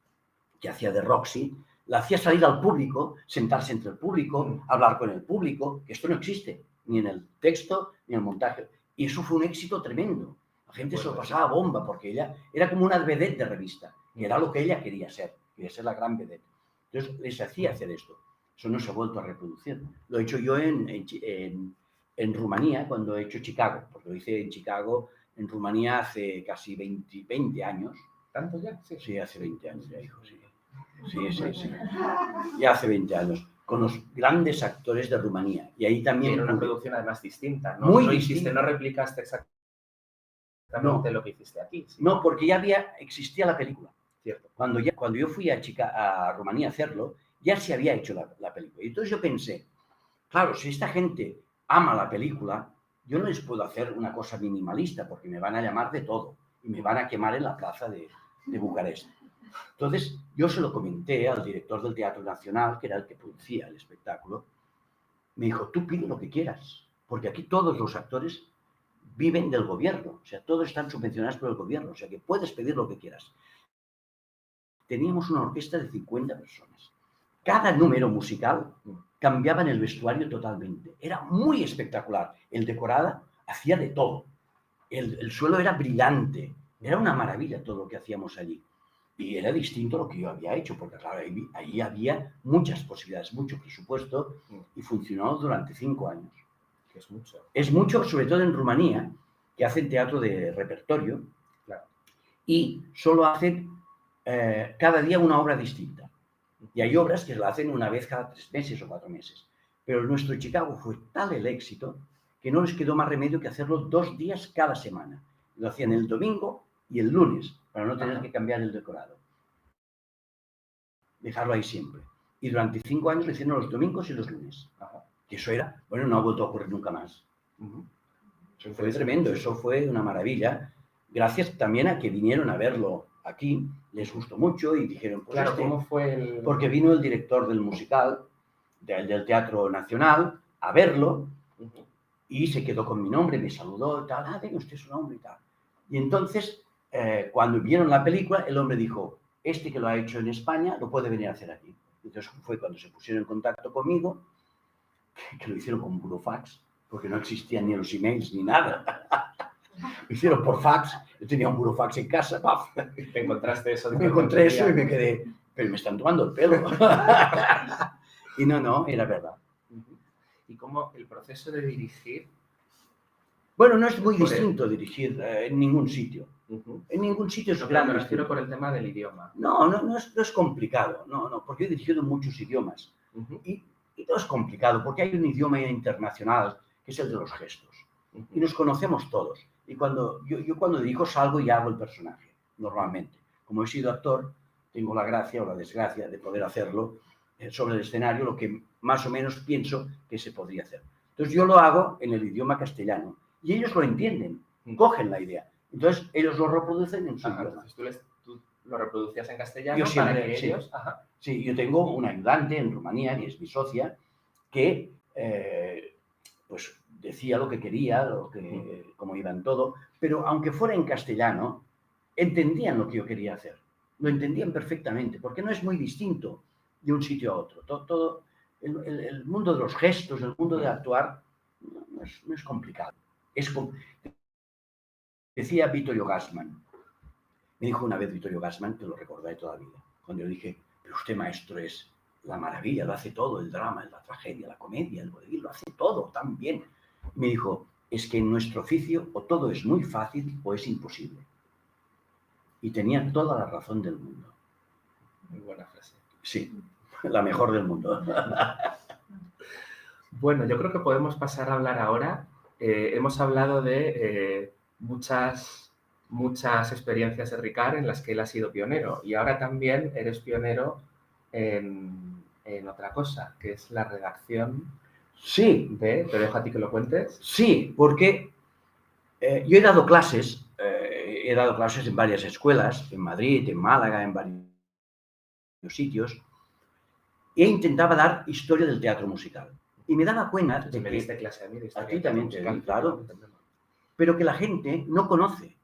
que hacía de Roxy, la hacía salir al público, sentarse entre el público, hablar con el público, que esto no existe, ni en el texto, ni en el montaje. Y eso fue un éxito tremendo. La gente se lo pasaba bomba, porque ella era como una vedette de revista, y era lo que ella quería ser la gran vedette. Entonces, les hacía hacer esto. Eso no se ha vuelto a reproducir. Lo he hecho yo en Rumanía, cuando he hecho Chicago, porque lo hice en Chicago, en Rumanía, hace casi 20 años. ¿Tanto ya? Sí, hace 20 años ya, hijo, sí. Sí. Ya hace 20 años, con los grandes actores de Rumanía. Y ahí también... Era una producción además distinta, ¿no? Muy distinta. No replicaste exactamente lo que hiciste aquí. ¿Sí? No, porque ya existía la película. Cierto. Cuando yo fui a Rumanía a hacerlo, ya se había hecho la película. Y entonces yo pensé, claro, si esta gente ama la película, yo no les puedo hacer una cosa minimalista, porque me van a llamar de todo y me van a quemar en la plaza de Bucarest. Entonces, yo se lo comenté al director del Teatro Nacional, que era el que producía el espectáculo. Me dijo, tú pide lo que quieras, porque aquí todos los actores viven del gobierno, o sea, todos están subvencionados por el gobierno, o sea, que puedes pedir lo que quieras. Teníamos una orquesta de 50 personas. Cada número musical cambiaba en el vestuario totalmente. Era muy espectacular. El decorado hacía de todo. El suelo era brillante. Era una maravilla todo lo que hacíamos allí. Y era distinto a lo que yo había hecho, porque claro, ahí había muchas posibilidades, mucho presupuesto, y funcionó durante 5 años. Que es mucho. Es mucho, sobre todo en Rumanía, que hacen teatro de repertorio, claro, y solo hacen cada día una obra distinta. Y hay obras que la hacen una vez cada 3 meses o 4 meses. Pero nuestro Chicago fue tal el éxito que no les quedó más remedio que hacerlo 2 días cada semana. Lo hacían el domingo y el lunes, para no tener que cambiar el decorado. Dejarlo ahí siempre. Y durante 5 años lo hicieron los domingos y los lunes. Que eso era, bueno, no ha vuelto a ocurrir nunca más. Eso fue tremendo, eso fue una maravilla. Gracias también a que vinieron a verlo aquí, les gustó mucho y dijeron, pues claro, ¿cómo fue el...? Porque vino el director del musical, del Teatro Nacional, a verlo, y se quedó con mi nombre, me saludó y tal, venga usted su nombre y tal. Y entonces, cuando vieron la película, el hombre dijo, este que lo ha hecho en España lo puede venir a hacer aquí. Entonces fue cuando se pusieron en contacto conmigo, que lo hicieron con burofax, porque no existían ni los emails ni nada. Lo hicieron por fax, yo tenía un burofax en casa, ¡paf! ¿Te encontraste eso? Me encontré eso y me quedé, pero me están tomando el pelo. Y no, era verdad. ¿Y cómo el proceso de dirigir? Bueno, no es muy distinto dirigir en ningún sitio. En ningún sitio es grande. Me refiero por el tema del idioma. No es complicado. No, porque he dirigido en muchos idiomas. Y no es complicado, porque hay un idioma internacional que es el de los gestos. Y nos conocemos todos. Y yo cuando dirijo salgo y hago el personaje, normalmente. Como he sido actor, tengo la gracia o la desgracia de poder hacerlo sobre el escenario, lo que más o menos pienso que se podría hacer. Entonces yo lo hago en el idioma castellano y ellos lo entienden, cogen la idea. Entonces ellos lo reproducen en su idioma. Entonces tú lo reproducías en castellano yo siempre, para que ellos... Sí, yo tengo una ayudante en Rumanía, que es mi socia, que pues decía lo que quería, cómo iba en todo, pero aunque fuera en castellano, entendían lo que yo quería hacer. Lo entendían perfectamente, porque no es muy distinto de un sitio a otro. Todo el mundo de los gestos, el mundo de actuar, no es complicado. Decía Vittorio Gassman, me dijo una vez Vittorio Gassman, que lo recordaré toda la vida, cuando yo dije, pero usted, maestro, es la maravilla, lo hace todo, el drama, la tragedia, la comedia, el vodevil, lo hace todo tan bien. Me dijo, es que en nuestro oficio o todo es muy fácil o es imposible. Y tenía toda la razón del mundo. Muy buena frase. Sí, la mejor del mundo. Bueno, yo creo que podemos pasar a hablar ahora. Hemos hablado de muchas experiencias de Ricard en las que él ha sido pionero. Y ahora también eres pionero en otra cosa, que es la redacción. Sí. Te dejo a ti que lo cuentes. Sí, porque yo he dado clases en varias escuelas, en Madrid, en Málaga, en varios sitios, e intentaba dar historia del teatro musical. Y me daba cuenta de me que... diste clase a mí de historia. A ti también te di, claro. Pero que la gente no conoce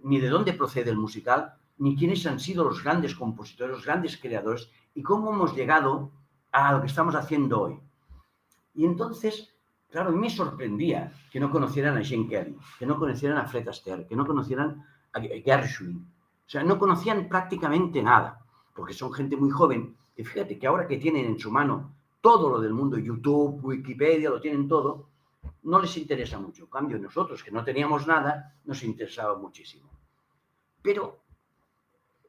ni de dónde procede el musical, ni quiénes han sido los grandes compositores, los grandes creadores, y cómo hemos llegado a lo que estamos haciendo hoy. Y entonces, claro, a mí me sorprendía que no conocieran a Gene Kelly, que no conocieran a Fred Astaire, que no conocieran a Gershwin. O sea, no conocían prácticamente nada, porque son gente muy joven. Y fíjate que ahora que tienen en su mano todo lo del mundo, YouTube, Wikipedia, lo tienen todo, no les interesa mucho. En cambio, nosotros, que no teníamos nada, nos interesaba muchísimo. Pero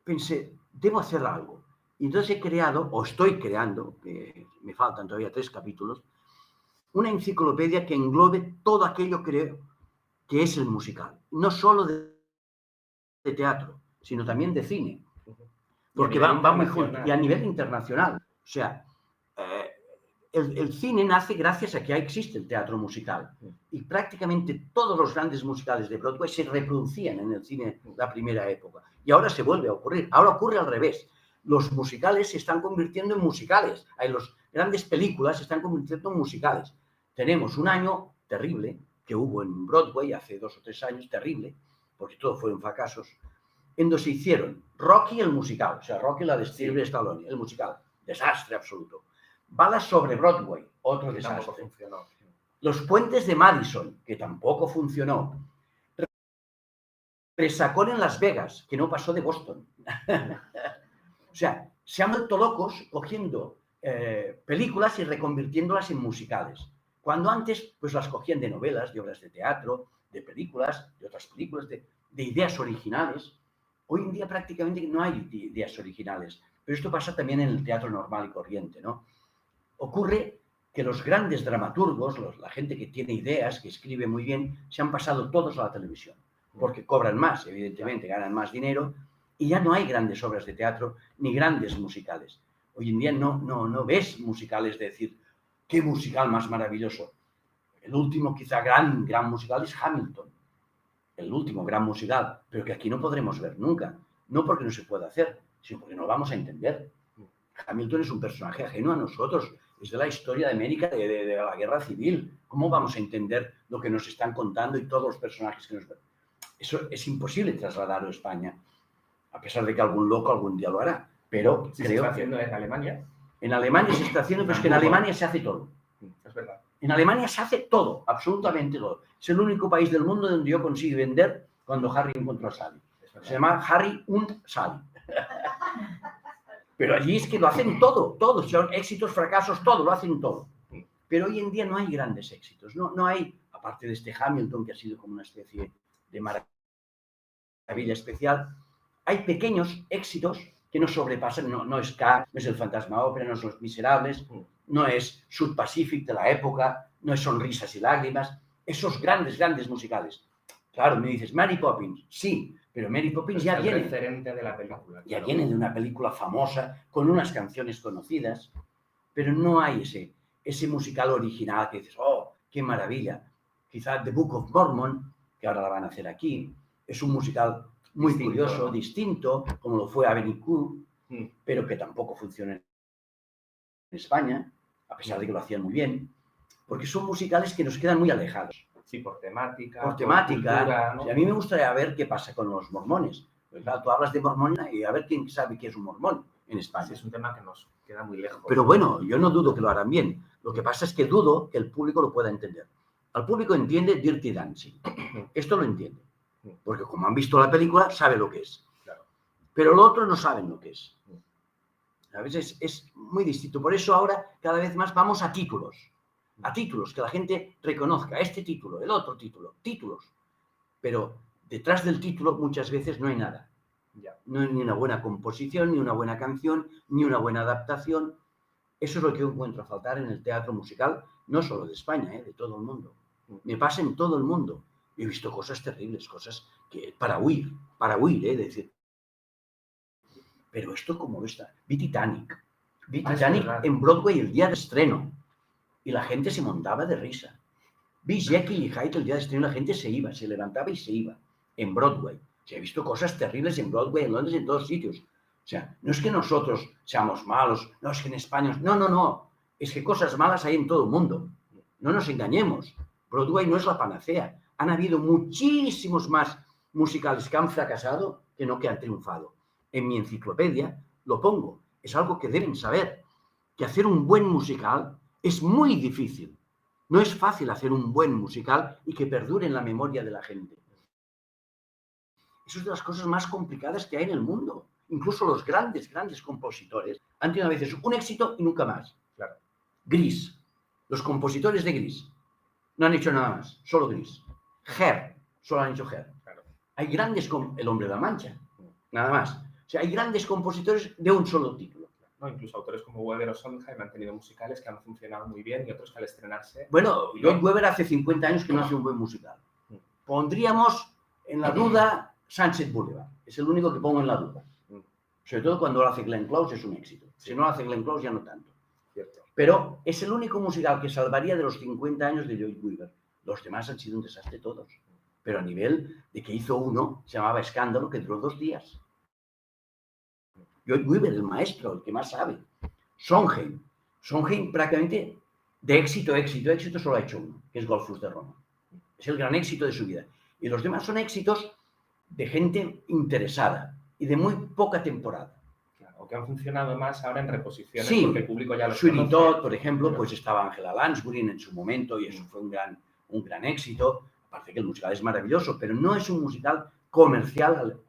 pensé, debo hacer algo. Y entonces he creado, o estoy creando, que me faltan todavía 3 capítulos, una enciclopedia que englobe todo aquello que es el musical. No solo de teatro, sino también de cine. Porque va muy junto. Y a nivel internacional. O sea, el cine nace gracias a que existe el teatro musical. Y prácticamente todos los grandes musicales de Broadway se reproducían en el cine de la primera época. Y ahora se vuelve a ocurrir. Ahora ocurre al revés. Los musicales se están convirtiendo en musicales. Las grandes películas se están convirtiendo en musicales. Tenemos un año terrible que hubo en Broadway hace 2 o 3 años, terrible, porque todos fueron fracasos, en donde se hicieron Rocky el musical, o sea, Rocky la de Sylvester Stallone, el musical, desastre absoluto. Balas sobre Broadway, otro desastre. Funcionó. Los puentes de Madison, que tampoco funcionó. Presacón en Las Vegas, que no pasó de Boston. O sea, se han vuelto locos cogiendo películas y reconvirtiéndolas en musicales. Cuando antes pues las cogían de novelas, de obras de teatro, de películas, de otras películas, de ideas originales. Hoy en día prácticamente no hay ideas originales. Pero esto pasa también en el teatro normal y corriente, ¿no? Ocurre que los grandes dramaturgos, la gente que tiene ideas, que escribe muy bien, se han pasado todos a la televisión, porque cobran más, evidentemente, ganan más dinero, y ya no hay grandes obras de teatro ni grandes musicales. Hoy en día no ves musicales de decir, qué musical más maravilloso. El último, quizá gran musical es Hamilton. El último gran musical, pero que aquí no podremos ver nunca. No porque no se pueda hacer, sino porque no lo vamos a entender. Hamilton es un personaje ajeno a nosotros. Es de la historia de América, de la guerra civil. ¿Cómo vamos a entender lo que nos están contando y todos los personajes que nos ven? Eso es imposible trasladarlo a España, a pesar de que algún loco algún día lo hará. Pero ¿Se está haciendo en Alemania? En Alemania se está haciendo, pero es que en Alemania se hace todo. Es verdad. En Alemania se hace todo, absolutamente todo. Es el único país del mundo donde yo conseguí vender cuando Harry encontró a Sally. Se llama Harry und Sally. Pero allí es que lo hacen todo, son éxitos, fracasos, todo, lo hacen todo. Pero hoy en día no hay grandes éxitos, no hay, aparte de este Hamilton, que ha sido como una especie de maravilla especial, hay pequeños éxitos que no sobrepasan, no es K, no es el Fantasma Ópera, no es Los Miserables, no es Sud Pacific de la época, no es Sonrisas y Lágrimas, esos grandes musicales. Claro, me dices, Mary Poppins, sí, pero Mary Poppins ya viene referente de la película. Ya viene de una película famosa, con unas canciones conocidas, pero no hay ese musical original que dices, oh, qué maravilla. Quizá The Book of Mormon, que ahora la van a hacer aquí, es un musical muy curioso, distinto, como lo fue Avenue Q, pero que tampoco funciona en España, a pesar de que lo hacían muy bien, porque son musicales que nos quedan muy alejados. Sí, por temática. Por temática. Cultura, ¿no? Sí, a mí me gustaría ver qué pasa con los mormones. Pues claro, tú hablas de mormón y a ver quién sabe qué es un mormón en España. Sí, es un tema que nos queda muy lejos. Pero bueno, yo no dudo que lo harán bien. Lo que pasa es que dudo que el público lo pueda entender. El público entiende Dirty Dancing. Esto lo entiende. Porque como han visto la película, sabe lo que es. Claro. Pero lo otro no saben lo que es. A veces es muy distinto. Por eso ahora cada vez más vamos a títulos. A títulos, que la gente reconozca este título, el otro título, títulos. Pero detrás del título muchas veces no hay nada. No hay ni una buena composición, ni una buena canción, ni una buena adaptación. Eso es lo que yo encuentro a faltar en el teatro musical, no solo de España, de todo el mundo. Me pasa en todo el mundo. He visto cosas terribles, cosas que para huir, decir. Pero esto como está. Vi Titanic en Broadway el día de estreno y la gente se montaba de risa. Vi Jekyll y Hyde el día de estreno y la gente se iba, se levantaba y se iba en Broadway. He visto cosas terribles en Broadway, en Londres, en todos sitios. O sea, no es que nosotros seamos malos, no es que en España... No. Es que cosas malas hay en todo el mundo. No nos engañemos. Broadway no es la panacea. Han habido muchísimos más musicales que han fracasado que no que han triunfado. En mi enciclopedia lo pongo. Es algo que deben saber. Que hacer un buen musical es muy difícil. No es fácil hacer un buen musical y que perdure en la memoria de la gente. Eso es de las cosas más complicadas que hay en el mundo. Incluso los grandes compositores han tenido a veces un éxito y nunca más. Claro. Gris. Los compositores de Gris no han hecho nada más, solo Gris. Hair, solo han hecho Hair. Claro. Hay grandes, El Hombre de la Mancha, nada más. O sea, hay grandes compositores de un solo título. No, incluso autores como Weber o Sondheim han tenido musicales que han funcionado muy bien y otros que al estrenarse... Bueno, John Weber hace 50 años que no hace un buen musical. Pondríamos en la duda Sunset Boulevard. Es el único que pongo en la duda. Sobre todo cuando lo hace Glenn Close es un éxito. Si no lo hace Glenn Close ya no tanto. Cierto. Pero es el único musical que salvaría de los 50 años de Joyce Weaver. Los demás han sido un desastre todos. Pero a nivel de que hizo uno, se llamaba Escándalo, que duró 2 días. Joyce Weaver, el maestro, el que más sabe. Sondheim prácticamente de éxito solo ha hecho uno, que es Golfus de Roma. Es el gran éxito de su vida. Y los demás son éxitos de gente interesada y de muy poca temporada. O que han funcionado más ahora en reposiciones, sí, porque el público ya los Sweeney conoce. Todd, por ejemplo, pues estaba Angela Lansbury en su momento y eso fue un gran éxito. Aparte que el musical es maravilloso, pero no es un musical comercial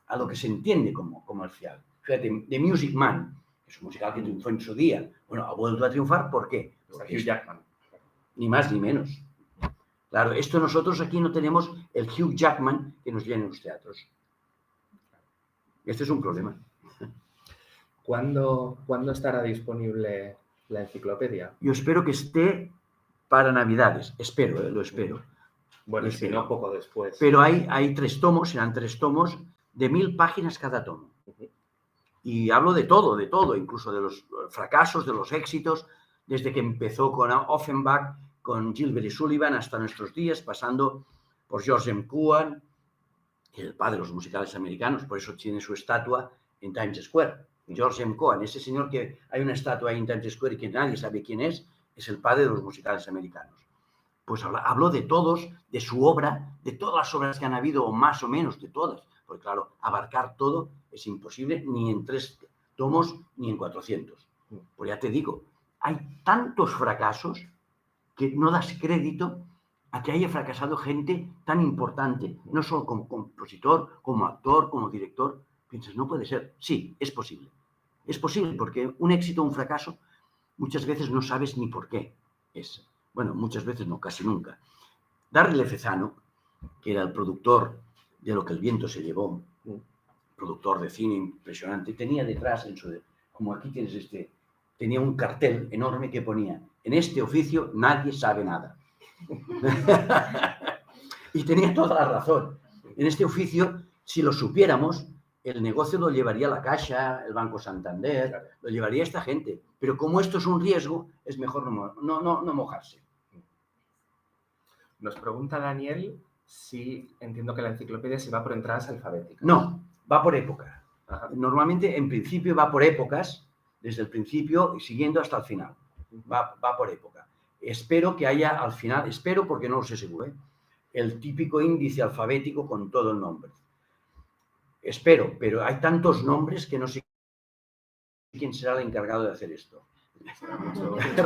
a lo que se entiende como comercial. Fíjate, The Music Man, que es un musical que triunfó en su día. Bueno, ha vuelto a triunfar, ¿por qué? Porque Hugh Jackman. Ni más ni menos. Claro, esto nosotros aquí no tenemos el Hugh Jackman que nos llena en los teatros. Este es un problema. ¿Cuándo estará disponible La enciclopedia. Yo espero que esté para Navidades. Espero, lo espero. Bueno, y si no, poco después. Pero hay 3 tomos, serán 3 tomos de 1000 páginas cada tomo. Y hablo de todo, incluso de los fracasos, de los éxitos, desde que empezó con Offenbach, con Gilbert y Sullivan, hasta nuestros días, pasando por George M. Cohan, el padre de los musicales americanos, por eso tiene su estatua en Times Square. George M. Cohan, ese señor que hay una estatua ahí en Times Square y que nadie sabe quién es el padre de los musicales americanos. Pues habló de todos, de su obra, de todas las obras que han habido, o más o menos de todas. Porque claro, abarcar todo es imposible, ni en 3 tomos, ni en 400. Pues ya te digo, hay tantos fracasos que no das crédito a que haya fracasado gente tan importante, no solo como compositor, como actor, como director. Piensas, no puede ser. Sí, es posible. Es posible porque un éxito o un fracaso muchas veces no sabes ni por qué es. Bueno, muchas veces no, casi nunca. Darryl Lefezano, que era el productor de Lo que el viento se llevó, productor de cine impresionante, tenía detrás, como aquí tienes tenía un cartel enorme que ponía: en este oficio nadie sabe nada. Y tenía toda la razón. En este oficio, si lo supiéramos, el negocio lo llevaría la Caixa, el Banco Santander, claro, lo llevaría esta gente. Pero como esto es un riesgo, es mejor no mojarse. Nos pregunta Daniel si entiendo que la enciclopedia se va por entradas alfabéticas. No, va por época. Ajá. Normalmente, en principio, va por épocas, desde el principio y siguiendo hasta el final. Va por época. Espero que haya al final, espero porque no lo sé seguro, el típico índice alfabético con todo el nombre. Espero, pero hay tantos nombres que no sé quién será el encargado de hacer esto.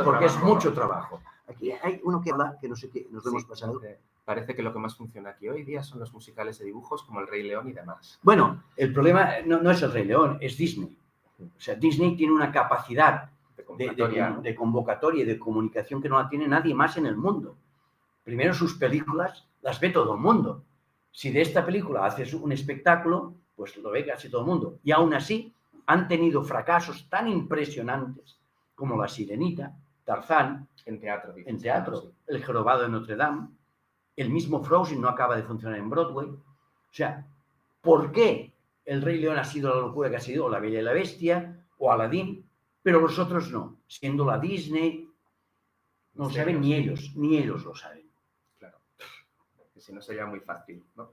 Porque es mucho trabajo. Aquí hay uno que habla, que no sé qué, nos lo hemos pasado. Parece que lo que más funciona aquí hoy día son los musicales de dibujos como El Rey León y demás. Bueno, el problema no es El Rey León, es Disney. O sea, Disney tiene una capacidad de convocatoria y de comunicación que no la tiene nadie más en el mundo. Primero, sus películas las ve todo el mundo. Si de esta película haces un espectáculo, pues lo ve casi todo el mundo. Y aún así, han tenido fracasos tan impresionantes como La Sirenita, Tarzán, en teatro, sí, El Jorobado de Notre Dame, el mismo Frozen no acaba de funcionar en Broadway. O sea, ¿por qué El Rey León ha sido la locura que ha sido, o La Bella y la Bestia, o Aladdin, pero los otros no? Siendo la Disney, no lo saben ni ellos lo saben. Claro, que si no sería muy fácil, ¿no?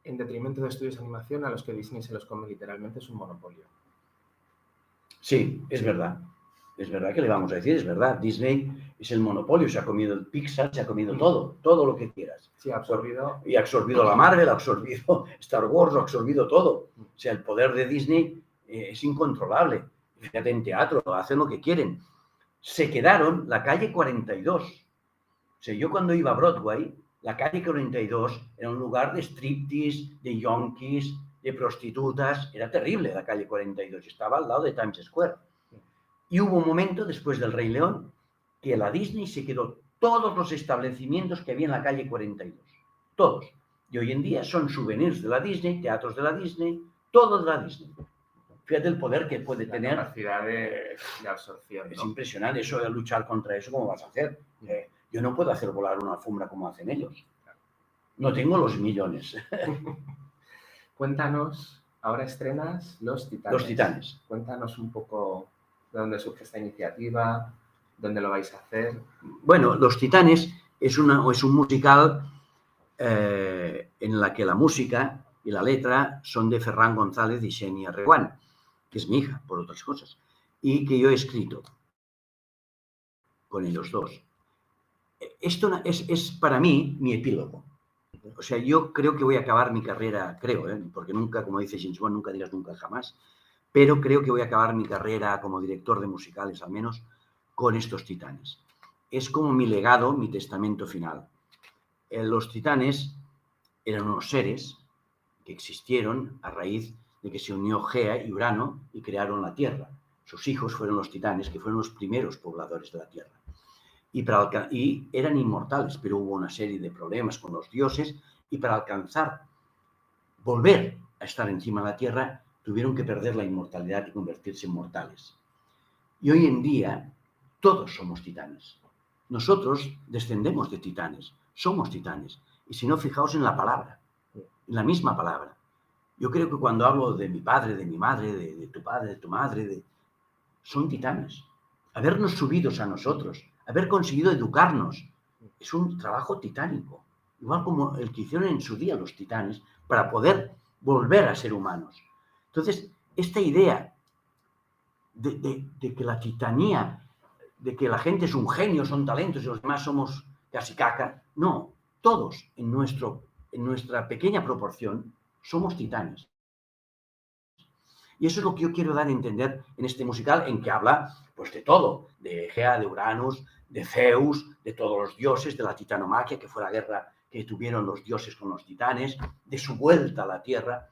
En detrimento de estudios de animación a los que Disney se los come literalmente, es un monopolio. Sí, es verdad. Es verdad, que le vamos a decir, es verdad. Disney es el monopolio, se ha comido el Pixar, se ha comido todo lo que quieras. Sí, ha absorbido. Y ha absorbido la Marvel, ha absorbido Star Wars, ha absorbido todo. O sea, el poder de Disney es incontrolable. Fíjate, en teatro, hacen lo que quieren. Se quedaron la calle 42. O sea, yo cuando iba a Broadway, la calle 42 era un lugar de striptease, de yonkis, de prostitutas. Era terrible la calle 42. Estaba al lado de Times Square. Y hubo un momento, después del Rey León, que la Disney se quedó todos los establecimientos que había en la calle 42. Todos. Y hoy en día son souvenirs de la Disney, teatros de la Disney, todo de la Disney. Fíjate el poder que puede tener. La capacidad de absorción, ¿no? Es impresionante eso, de luchar contra eso, ¿cómo vas a hacer? Yo no puedo hacer volar una alfombra como hacen ellos. No tengo los millones. Cuéntanos, ahora estrenas Los Titanes. Los Titanes. Cuéntanos un poco de dónde surge esta iniciativa, dónde lo vais a hacer. Bueno, Los Titanes es un musical en la que la música y la letra son de Ferran González y Xenia Reguant, que es mi hija, por otras cosas, y que yo he escrito con ellos dos. Esto es para mí mi epílogo. O sea, yo creo que voy a acabar mi carrera, porque nunca, como dice James Bond, nunca digas nunca jamás, pero creo que voy a acabar mi carrera como director de musicales, al menos, con estos Titanes. Es como mi legado, mi testamento final. Los Titanes eran unos seres que existieron a raíz de que se unió Gea y Urano y crearon la Tierra. Sus hijos fueron los Titanes, que fueron los primeros pobladores de la Tierra. Y eran inmortales, pero hubo una serie de problemas con los dioses y para volver a estar encima de la Tierra, tuvieron que perder la inmortalidad y convertirse en mortales. Y hoy en día todos somos titanes. Nosotros descendemos de titanes, somos titanes. Y si no, fijaos en la palabra, en la misma palabra. Yo creo que cuando hablo de mi padre, de mi madre, de tu padre, de tu madre, son titanes. Habernos subido a nosotros, haber conseguido educarnos, es un trabajo titánico. Igual como el que hicieron en su día los titanes, para poder volver a ser humanos. Entonces, esta idea de que la titanía, de que la gente es un genio, son talentos y los demás somos casi caca, no, todos en nuestra pequeña proporción somos titanes. Y eso es lo que yo quiero dar a entender en este musical, en que habla pues de todo, de Egea, de Uranus, de Zeus, de todos los dioses, de la titanomaquia, que fue la guerra que tuvieron los dioses con los titanes, de su vuelta a la Tierra,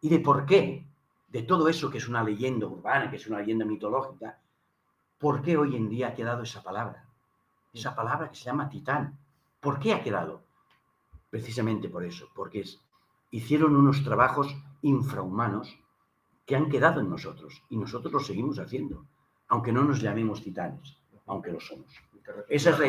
y de por qué, de todo eso que es una leyenda urbana, que es una leyenda mitológica, por qué hoy en día ha quedado esa palabra que se llama titán. ¿Por qué ha quedado? Precisamente por eso, porque hicieron unos trabajos infrahumanos que han quedado en nosotros y nosotros lo seguimos haciendo, aunque no nos llamemos titanes, aunque lo somos. Esa es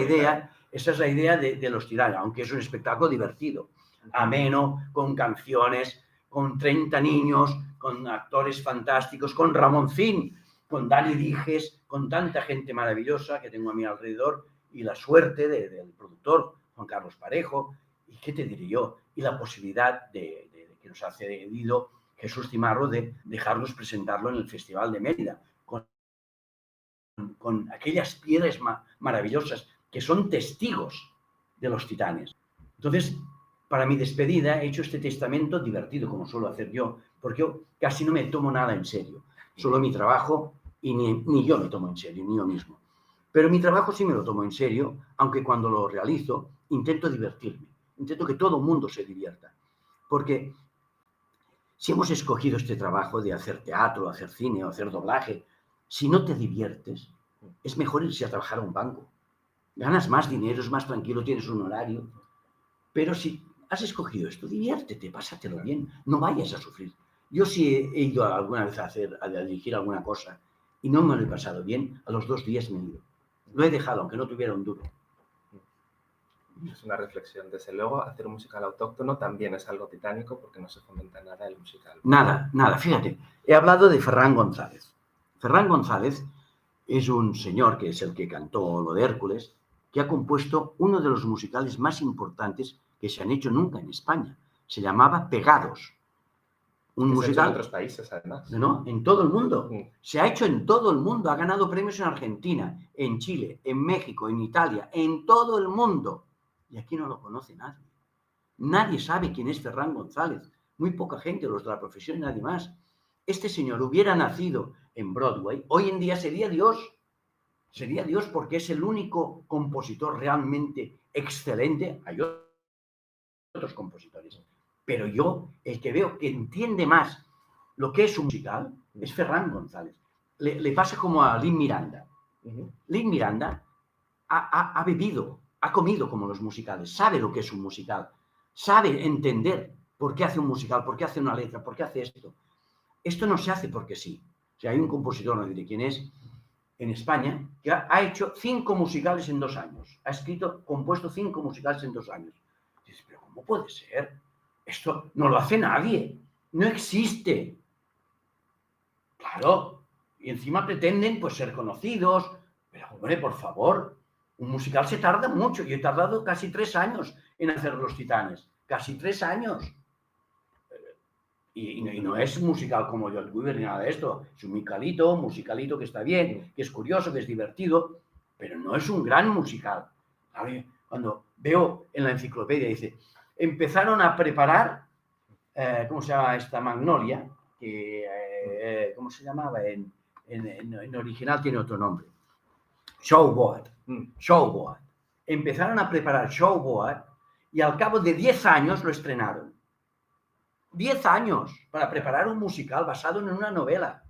la idea de los titanes, aunque es un espectáculo divertido, ameno, con canciones, con 30 niños, con actores fantásticos, con Ramoncín, con Dani Dijes, con tanta gente maravillosa que tengo a mi alrededor y la suerte del productor, Juan Carlos Parejo, y qué te diré yo, y la posibilidad de que nos ha cedido Jesús Cimarro de dejarnos presentarlo en el Festival de Mérida, con aquellas piedras maravillosas que son testigos de los titanes. Entonces, para mi despedida he hecho este testamento divertido, como suelo hacer yo, porque yo casi no me tomo nada en serio, solo mi trabajo, y ni yo me tomo en serio, ni yo mismo. Pero mi trabajo sí me lo tomo en serio, aunque cuando lo realizo intento divertirme, intento que todo el mundo se divierta, porque si hemos escogido este trabajo de hacer teatro, hacer cine o hacer doblaje, si no te diviertes, es mejor irse a trabajar a un banco. Ganas más dinero, es más tranquilo, tienes un horario. Pero si has escogido esto, diviértete, pásatelo bien, no vayas a sufrir. Yo sí he ido alguna vez a dirigir alguna cosa y no me lo he pasado bien, a los 2 días me he ido. Lo he dejado, aunque no tuviera un duro. Es una reflexión. Desde luego, hacer un musical autóctono también es algo titánico porque no se fomenta nada el musical. Nada. Fíjate, he hablado de Ferran González. Ferran González es un señor que es el que cantó lo de Hércules, que ha compuesto uno de los musicales más importantes que se han hecho nunca en España. Se llamaba Pegados. Un musical en otros países, además. No, en todo el mundo. Se ha hecho en todo el mundo. Ha ganado premios en Argentina, en Chile, en México, en Italia, en todo el mundo. Y aquí no lo conoce nadie. Nadie sabe quién es Ferran González. Muy poca gente, los de la profesión y nadie más. Este señor hubiera nacido en Broadway, hoy en día sería Dios. Sería Dios porque es el único compositor realmente excelente. Hay otros compositores. Pero yo, el que veo que entiende más lo que es un musical, es Ferran González. Le pasa como a Lin Miranda. Lin Miranda ha bebido, ha comido como los musicales, sabe lo que es un musical, sabe entender por qué hace un musical, por qué hace una letra, por qué hace esto. Esto no se hace porque sí. O sea, hay un compositor, no diré quién es, en España, que ha hecho 5 musicales en 2 años. Ha compuesto 5 musicales en 2 años. Y dices, pero ¿cómo puede ser? Esto no lo hace nadie. No existe. Claro. Y encima pretenden pues ser conocidos. Pero, hombre, por favor, un musical se tarda mucho. Yo he tardado casi 3 años en hacer Los Titanes. Casi 3 años. Y no es un musical como John Weaver ni nada de esto. Es un musicalito que está bien, que es curioso, que es divertido, pero no es un gran musical. Cuando veo en la enciclopedia, dice, empezaron a preparar, ¿cómo se llama esta Magnolia? ¿Cómo se llamaba? En original tiene otro nombre. Showboat. Empezaron a preparar Showboat y al cabo de 10 años lo estrenaron. 10 años para preparar un musical basado en una novela.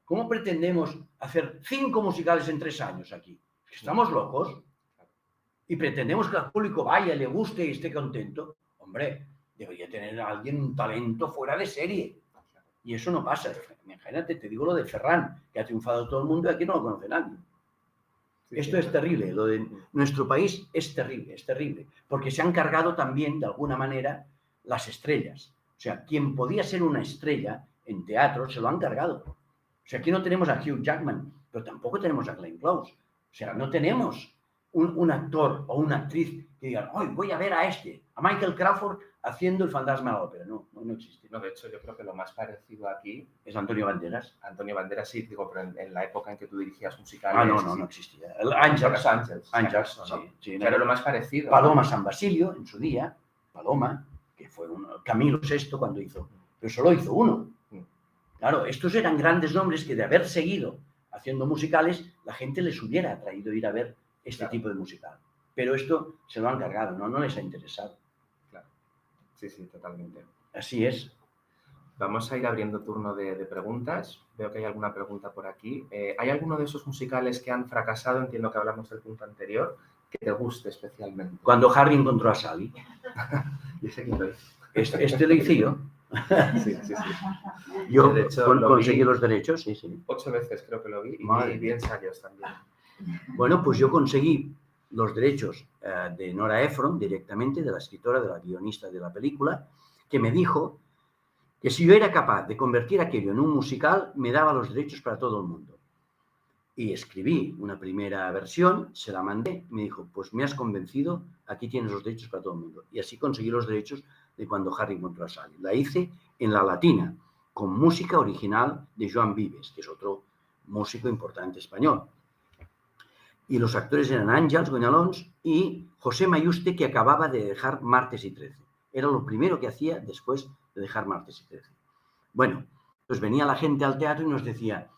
¿Cómo pretendemos hacer 5 musicales en 3 años aquí? ¿Estamos locos? Y pretendemos que al público vaya, le guste y esté contento. Hombre, debería tener alguien un talento fuera de serie. Y eso no pasa. Imagínate, te digo lo de Ferran, que ha triunfado todo el mundo y aquí no lo conoce nadie. Esto es terrible, lo de nuestro país es terrible, porque se han cargado también, de alguna manera, las estrellas. O sea, quien podía ser una estrella en teatro se lo han cargado. O sea, aquí no tenemos a Hugh Jackman, pero tampoco tenemos a Glenn Close. O sea, no tenemos un actor o una actriz que digan, hoy voy a ver a Michael Crawford haciendo el fantasma de la ópera. No existe. No, de hecho, yo creo que lo más parecido aquí es Antonio Banderas. Antonio Banderas, sí, digo, pero en la época en que tú dirigías musicales... No existía. El Ángels, sí. Claro, lo más parecido. Paloma San Basilio, en su día, Paloma, que fue Camilo VI cuando hizo, pero solo hizo uno. Claro, estos eran grandes nombres que de haber seguido haciendo musicales, la gente les hubiera atraído ir a ver este tipo de musical. Pero esto se lo han cargado, no les ha interesado. Claro. Sí, totalmente. Así es. Vamos a ir abriendo turno de preguntas. Veo que hay alguna pregunta por aquí. ¿Hay alguno de esos musicales que han fracasado? Entiendo que hablamos del punto anterior, que te guste especialmente. Cuando Harry encontró a Sally. ¿Y ese quién lo hizo? Este lo hice yo. Sí. Yo de hecho, conseguí los derechos, sí. 8 veces creo que lo vi y vi ensayos también. Bueno, pues yo conseguí los derechos de Nora Ephron directamente, de la escritora, de la guionista de la película, que me dijo que si yo era capaz de convertir aquello en un musical, me daba los derechos para todo el mundo. Y escribí una primera versión, se la mandé, me dijo, pues me has convencido, aquí tienes los derechos para todo el mundo. Y así conseguí los derechos de Cuando Harry encontró a Sally. La hice en la Latina, con música original de Joan Vives, que es otro músico importante español. Y los actores eran Àngels Goñalons y José Mayuste, que acababa de dejar Martes y 13. Era lo primero que hacía después de dejar Martes y 13. Bueno, pues venía la gente al teatro y nos decía,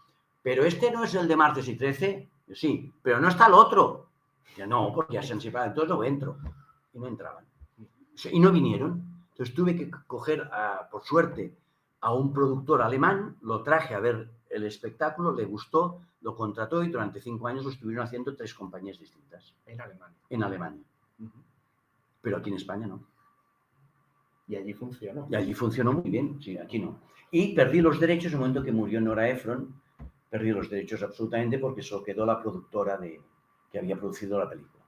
¿pero este no es el de Martes y 13? Yo, sí, pero no está el otro. Yo, no, porque ya se han separado, entonces no entro. Y no entraban. Y no vinieron. Entonces tuve que coger, por suerte, a un productor alemán, lo traje a ver el espectáculo, le gustó, lo contrató y durante 5 años lo estuvieron haciendo 3 compañías distintas. En Alemania. En Alemania. Pero aquí en España no. Y allí funcionó. Y allí funcionó muy bien, sí, aquí no. Y perdí los derechos en el momento que murió Nora Ephron, perdí los derechos absolutamente porque solo quedó la productora que había producido la película.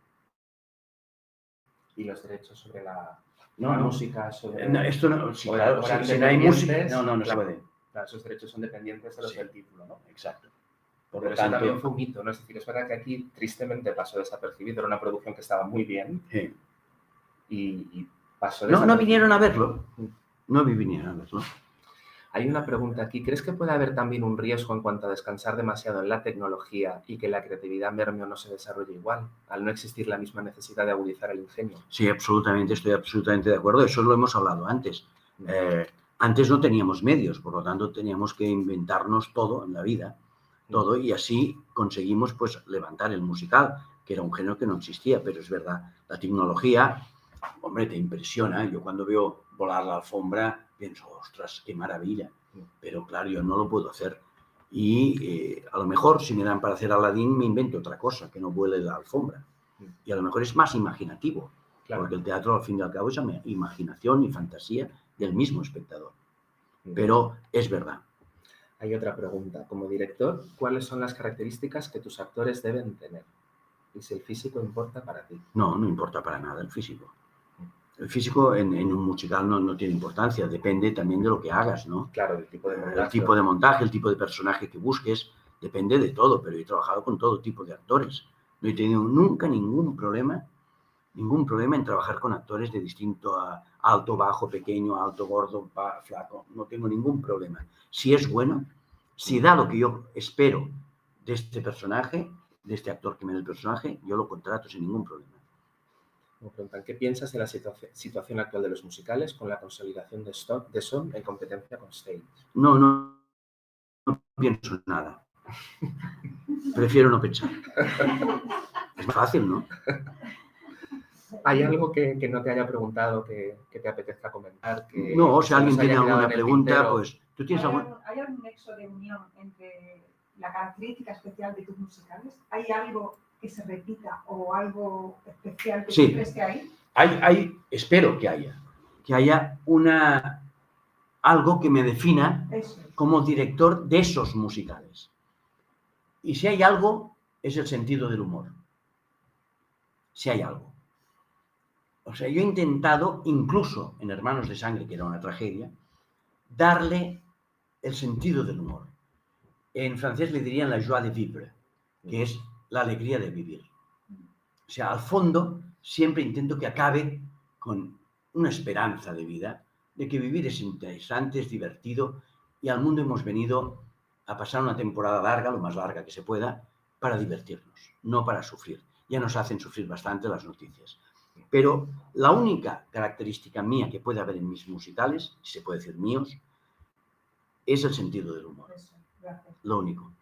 ¿Y los derechos sobre la música? Sobre... No, esto no, sí, claro, si no hay música, no se puede. Claro, esos derechos son dependientes de los del título, ¿no? Exacto. Pero eso también fue un mito, ¿no? Es decir, es verdad que aquí tristemente pasó desapercibido, era una producción que estaba muy bien y pasó desapercibido. No vinieron a verlo. No vinieron a verlo. Hay una pregunta aquí. ¿Crees que puede haber también un riesgo en cuanto a descansar demasiado en la tecnología y que la creatividad merme o no se desarrolle igual, al no existir la misma necesidad de agudizar el ingenio? Sí, absolutamente, estoy absolutamente de acuerdo. Eso lo hemos hablado antes. Antes no teníamos medios, por lo tanto teníamos que inventarnos todo en la vida, todo, y así conseguimos pues levantar el musical, que era un género que no existía, pero es verdad, la tecnología, hombre, te impresiona. Yo cuando veo volar la alfombra pienso, ostras, qué maravilla, pero claro, yo no lo puedo hacer. Y a lo mejor si me dan para hacer Aladín me invento otra cosa, que no vuele la alfombra. Y a lo mejor es más imaginativo, claro, porque el teatro al fin y al cabo es imaginación y fantasía del mismo espectador. Pero es verdad. Hay otra pregunta. Como director, ¿cuáles son las características que tus actores deben tener? ¿Y si el físico importa para ti? No importa para nada el físico. El físico en un musical no tiene importancia, depende también de lo que hagas, ¿no? Claro, del tipo de montaje. El tipo de montaje, el tipo de personaje que busques, depende de todo, pero he trabajado con todo tipo de actores. No he tenido nunca ningún problema en trabajar con actores de distinto a alto, bajo, pequeño, alto, gordo, flaco. No tengo ningún problema. Si es bueno, si da lo que yo espero de este personaje, de este actor que me da el personaje, yo lo contrato sin ningún problema. Me preguntan, ¿qué piensas de la situación actual de los musicales con la consolidación de Son en competencia con Stage? No pienso nada. Prefiero no pensar. Es más fácil, ¿no? ¿Hay algo que no te haya preguntado que te apetezca comentar? No, si alguien tiene alguna pregunta, pues... ¿Tú tienes ¿Hay algún nexo de unión entre la característica especial de tus musicales? ¿Hay algo que se repita o algo especial que tú crees que hay? Espero que haya una algo que me defina Eso. como director de esos musicales. Y si hay algo, es el sentido del humor. Si hay algo. O sea, yo he intentado, incluso en Hermanos de Sangre, que era una tragedia, darle el sentido del humor. En francés le dirían la joie de vivre, que es la alegría de vivir. O sea, al fondo siempre intento que acabe con una esperanza de vida, de que vivir es interesante, es divertido, y al mundo hemos venido a pasar una temporada larga, lo más larga que se pueda, para divertirnos, no para sufrir. Ya nos hacen sufrir bastante las noticias. Pero la única característica mía que puede haber en mis musicales, si se puede decir míos, es el sentido del humor. Eso. Gracias. Lo único.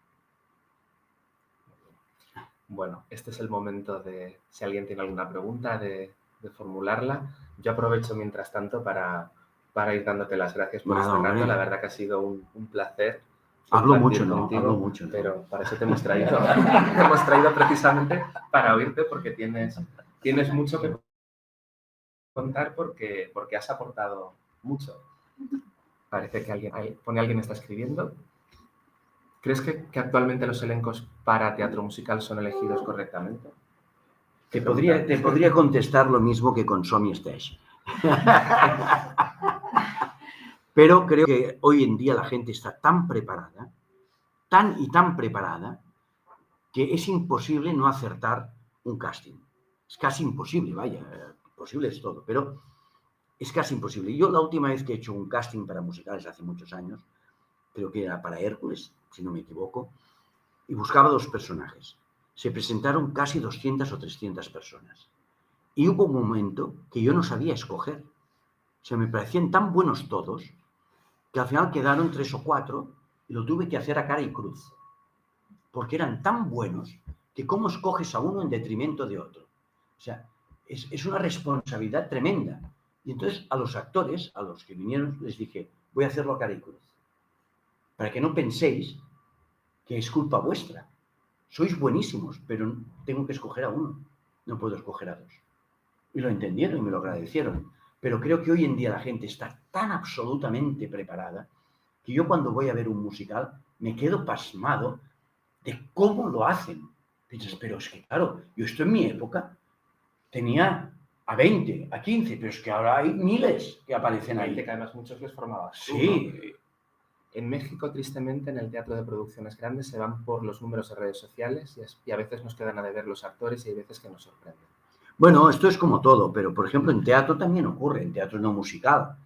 Bueno, este es el momento de, si alguien tiene alguna pregunta, de formularla. Yo aprovecho mientras tanto para ir dándote las gracias por Nada, este rato. hombre. La verdad que ha sido un placer. Hablo compartir mucho, ¿no? contigo, Hablo mucho, ¿no? pero para eso te hemos traído. Te hemos traído precisamente para oírte porque tienes mucho que contar porque has aportado mucho. Parece que alguien está escribiendo. ¿Crees que actualmente los elencos para teatro musical son elegidos correctamente? Te podría contestar lo mismo que con Somi Stage. Pero creo que hoy en día la gente está tan preparada, tan preparada, que es imposible no acertar un casting. Es casi imposible, vaya, imposible es todo, pero es casi imposible. Yo la última vez que he hecho un casting para musicales hace muchos años, creo que era para Hércules, si no me equivoco, y buscaba 2 personajes. Se presentaron casi 200 o 300 personas. Y hubo un momento que yo no sabía escoger. O sea, me parecían tan buenos todos que al final quedaron 3 o 4 y lo tuve que hacer a cara y cruz. Porque eran tan buenos que cómo escoges a uno en detrimento de otro. O sea, es una responsabilidad tremenda. Y entonces a los actores, a los que vinieron, les dije, voy a hacerlo a cara y cruz. Para que no penséis que es culpa vuestra. Sois buenísimos, pero tengo que escoger a uno. No puedo escoger a 2. Y lo entendieron y me lo agradecieron. Pero creo que hoy en día la gente está tan absolutamente preparada que yo cuando voy a ver un musical me quedo pasmado de cómo lo hacen. Piensas, pero es que claro, yo esto en mi época tenía a 20, a 15, pero es que ahora hay miles que aparecen ahí. Que además muchos les formabas tú, Sí. ¿no? En México, tristemente, en el teatro de producciones grandes se van por los números de redes sociales y a veces nos quedan a deber los actores y hay veces que nos sorprenden. Bueno, esto es como todo, pero por ejemplo en teatro también ocurre, en teatro no musical.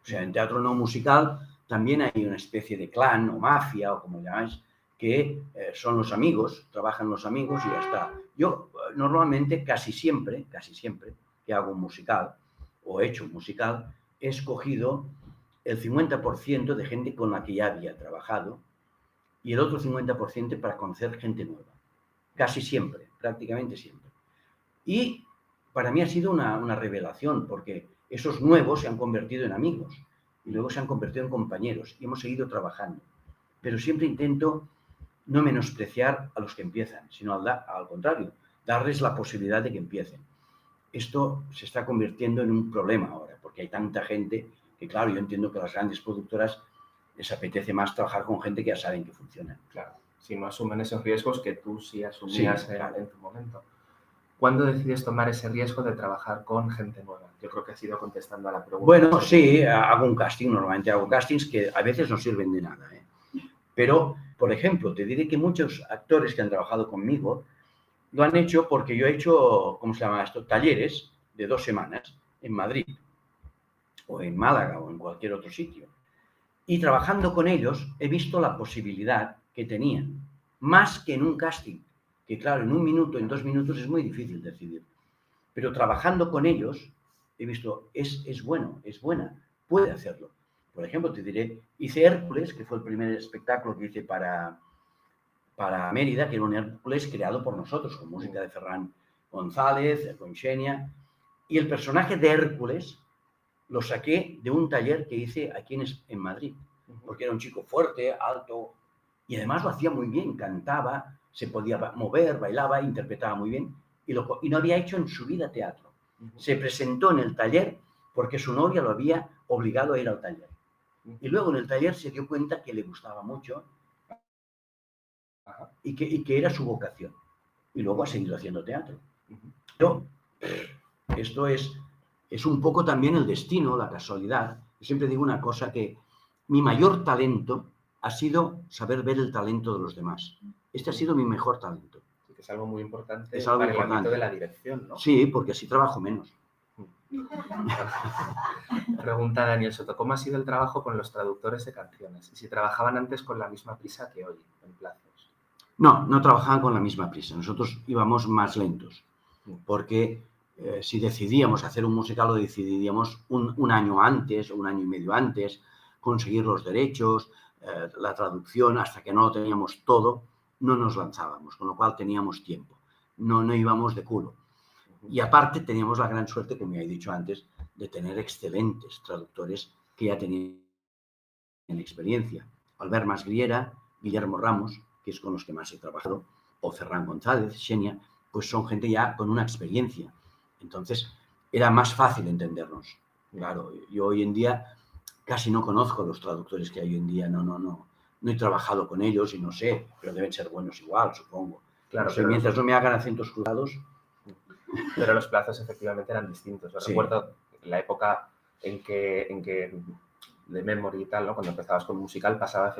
O sea, en teatro no musical también hay una especie de clan o mafia o como llamáis, que son los amigos, trabajan los amigos y ya está. Yo normalmente casi siempre que hago un musical o he hecho un musical, he escogido el 50% de gente con la que ya había trabajado y el otro 50% para conocer gente nueva. Casi siempre, prácticamente siempre. Y para mí ha sido una revelación, porque esos nuevos se han convertido en amigos y luego se han convertido en compañeros y hemos seguido trabajando. Pero siempre intento no menospreciar a los que empiezan, sino al contrario, darles la posibilidad de que empiecen. Esto se está convirtiendo en un problema ahora, porque hay tanta gente que, claro, yo entiendo que a las grandes productoras les apetece más trabajar con gente que ya saben que funciona. Claro, si no asumen esos riesgos que tú sí asumías claro. en tu momento. ¿Cuándo decides tomar ese riesgo de trabajar con gente nueva? Yo creo que has ido contestando a la pregunta. Bueno, sí, hago un casting, normalmente hago castings que a veces no sirven de nada. Pero, por ejemplo, te diré que muchos actores que han trabajado conmigo lo han hecho porque yo he hecho, ¿cómo se llama esto? Talleres de 2 semanas en Madrid, o en Málaga, o en cualquier otro sitio. Y trabajando con ellos he visto la posibilidad que tenían, más que en un casting, que claro, en 1 minuto, en 2 minutos es muy difícil decidir. Pero trabajando con ellos he visto, es bueno, es buena, puede hacerlo. Por ejemplo, te diré, hice Hércules, que fue el primer espectáculo que hice para Mérida, que era un Hércules creado por nosotros, con música de Ferran González, con Xenia. Y el personaje de Hércules lo saqué de un taller que hice aquí en Madrid, porque era un chico fuerte, alto, y además lo hacía muy bien, cantaba, se podía mover, bailaba, interpretaba muy bien, y no había hecho en su vida teatro. Se presentó en el taller porque su novia lo había obligado a ir al taller. Y luego en el taller se dio cuenta que le gustaba mucho y que era su vocación. Y luego ha seguido haciendo teatro. Yo, esto es un poco también el destino, la casualidad. Yo siempre digo una cosa, que mi mayor talento ha sido saber ver el talento de los demás. Este ha sido mi mejor talento. Sí, que es algo muy importante Es algo para importante. el ámbito de la dirección, ¿no? Sí, porque así trabajo menos. Pregunta Daniel Soto, ¿cómo ha sido el trabajo con los traductores de canciones? Y si trabajaban antes con la misma prisa que hoy, en plazos. No, no trabajaban con la misma prisa. Nosotros íbamos más lentos, porque si decidíamos hacer un musical, lo decidíamos un año antes, o un año y medio antes, conseguir los derechos, la traducción, hasta que no lo teníamos todo, no nos lanzábamos, con lo cual teníamos tiempo. No íbamos de culo. Y aparte teníamos la gran suerte, como ya he dicho antes, de tener excelentes traductores que ya tenían experiencia. Albert Masgriera, Guillermo Ramos, que es con los que más he trabajado, o Ferran González, Xenia, pues son gente ya con una experiencia. Entonces, era más fácil entendernos. Claro, yo hoy en día casi no conozco los traductores que hay hoy en día, no he trabajado con ellos y no sé, pero deben ser buenos igual, supongo. Claro, no sé, mientras no me hagan acentos cruzados. Pero los plazos efectivamente eran distintos. Yo Sí. recuerdo la época en que de Memory y tal, ¿no? Cuando empezabas con musical pasaba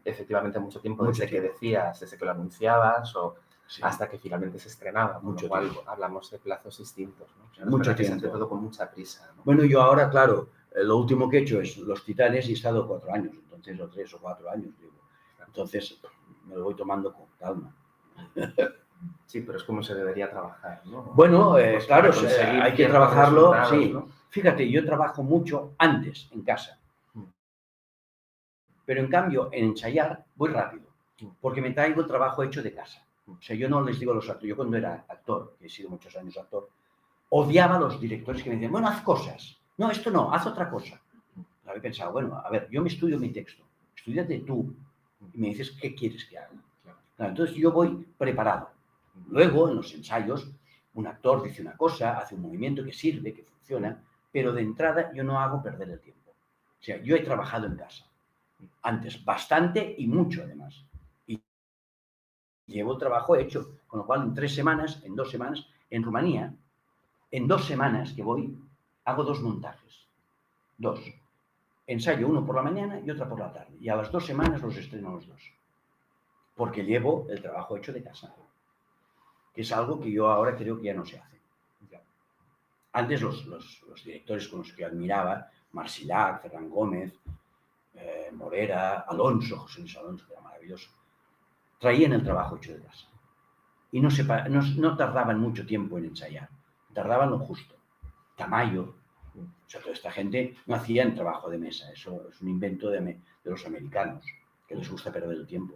efectivamente mucho tiempo desde que decías, desde que lo anunciabas o hasta que finalmente se estrenaba. Con lo cual hablamos de plazos distintos, ¿no? O sea, Mucho tiempo. Se hace todo con mucha prisa, ¿no? Bueno, yo ahora, claro, lo último que he hecho es Los Titanes y he estado 4 años, entonces, o 3 o 4 años, digo. Entonces, me lo voy tomando con calma. Sí, pero es como se debería trabajar, ¿no? Bueno, Pues claro, hay que trabajarlo, sí. ¿no? Fíjate, yo trabajo mucho antes, en casa. Pero en cambio, en ensayar, voy rápido, porque me traigo el trabajo hecho de casa. O sea, yo no les digo a los actores, yo cuando era actor, que he sido muchos años actor, odiaba a los directores que me decían, bueno, haz cosas. No, esto no, haz otra cosa. Había pensado, bueno, a ver, yo me estudio mi texto, estudiate tú y me dices qué quieres que haga. Claro, entonces yo voy preparado. Luego, en los ensayos, un actor dice una cosa, hace un movimiento que sirve, que funciona, pero de entrada yo no hago perder el tiempo. O sea, yo he trabajado en casa antes, bastante y mucho además. Y llevo el trabajo hecho, con lo cual en 3 semanas, en 2 semanas, en Rumanía, en 2 semanas que voy, hago 2 montajes. 2. Ensayo uno por la mañana y otra por la tarde. Y a las 2 semanas los estreno los 2. Porque llevo el trabajo hecho de casa. Que es algo que yo ahora creo que ya no se hace. Antes los directores con los que admiraba, Marsillac, Ferran Gómez, Morera, Alonso, José Luis Alonso, que era maravilloso, traían el trabajo hecho de casa. Y no tardaban mucho tiempo en ensayar. Tardaban lo justo. Tamayo, o sea, toda esta gente no hacían trabajo de mesa. Eso es un invento de los americanos, que les gusta perder el tiempo.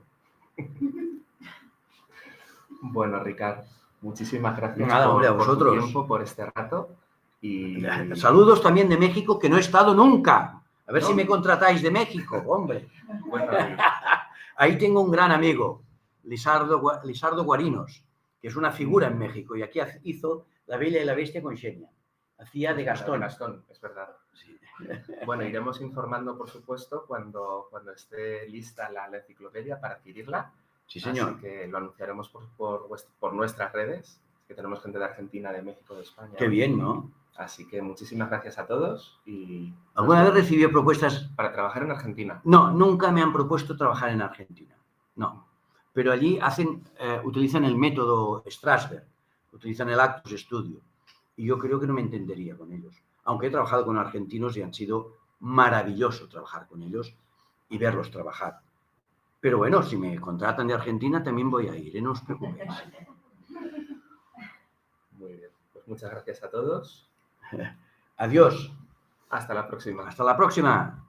Bueno, Ricard, muchísimas gracias por tu tiempo, por este rato. Y saludos también de México, que no he estado nunca. A ver si me contratáis de México, hombre. Bueno, ahí tengo un gran amigo, Lisardo Guarinos, que es una figura en México, y aquí hizo La Bella y la Bestia con Xenia. Hacía de Gastón. Gastón, es verdad. Sí. Bueno, iremos informando, por supuesto, cuando esté lista la enciclopedia para adquirirla. Sí, señor. Así que lo anunciaremos por nuestras redes, que tenemos gente de Argentina, de México, de España. Qué bien, ¿no? Así que muchísimas gracias a todos. Y ¿alguna vez recibió propuestas? Para trabajar en Argentina. No, nunca me han propuesto trabajar en Argentina. No. Pero allí utilizan el método Strasberg, utilizan el Actus Studio. Y yo creo que no me entendería con ellos. Aunque he trabajado con argentinos y han sido maravilloso trabajar con ellos y verlos trabajar. Pero bueno, si me contratan de Argentina también voy a ir, no os preocupéis. Muy bien. Pues muchas gracias a todos. Adiós. Hasta la próxima. Hasta la próxima.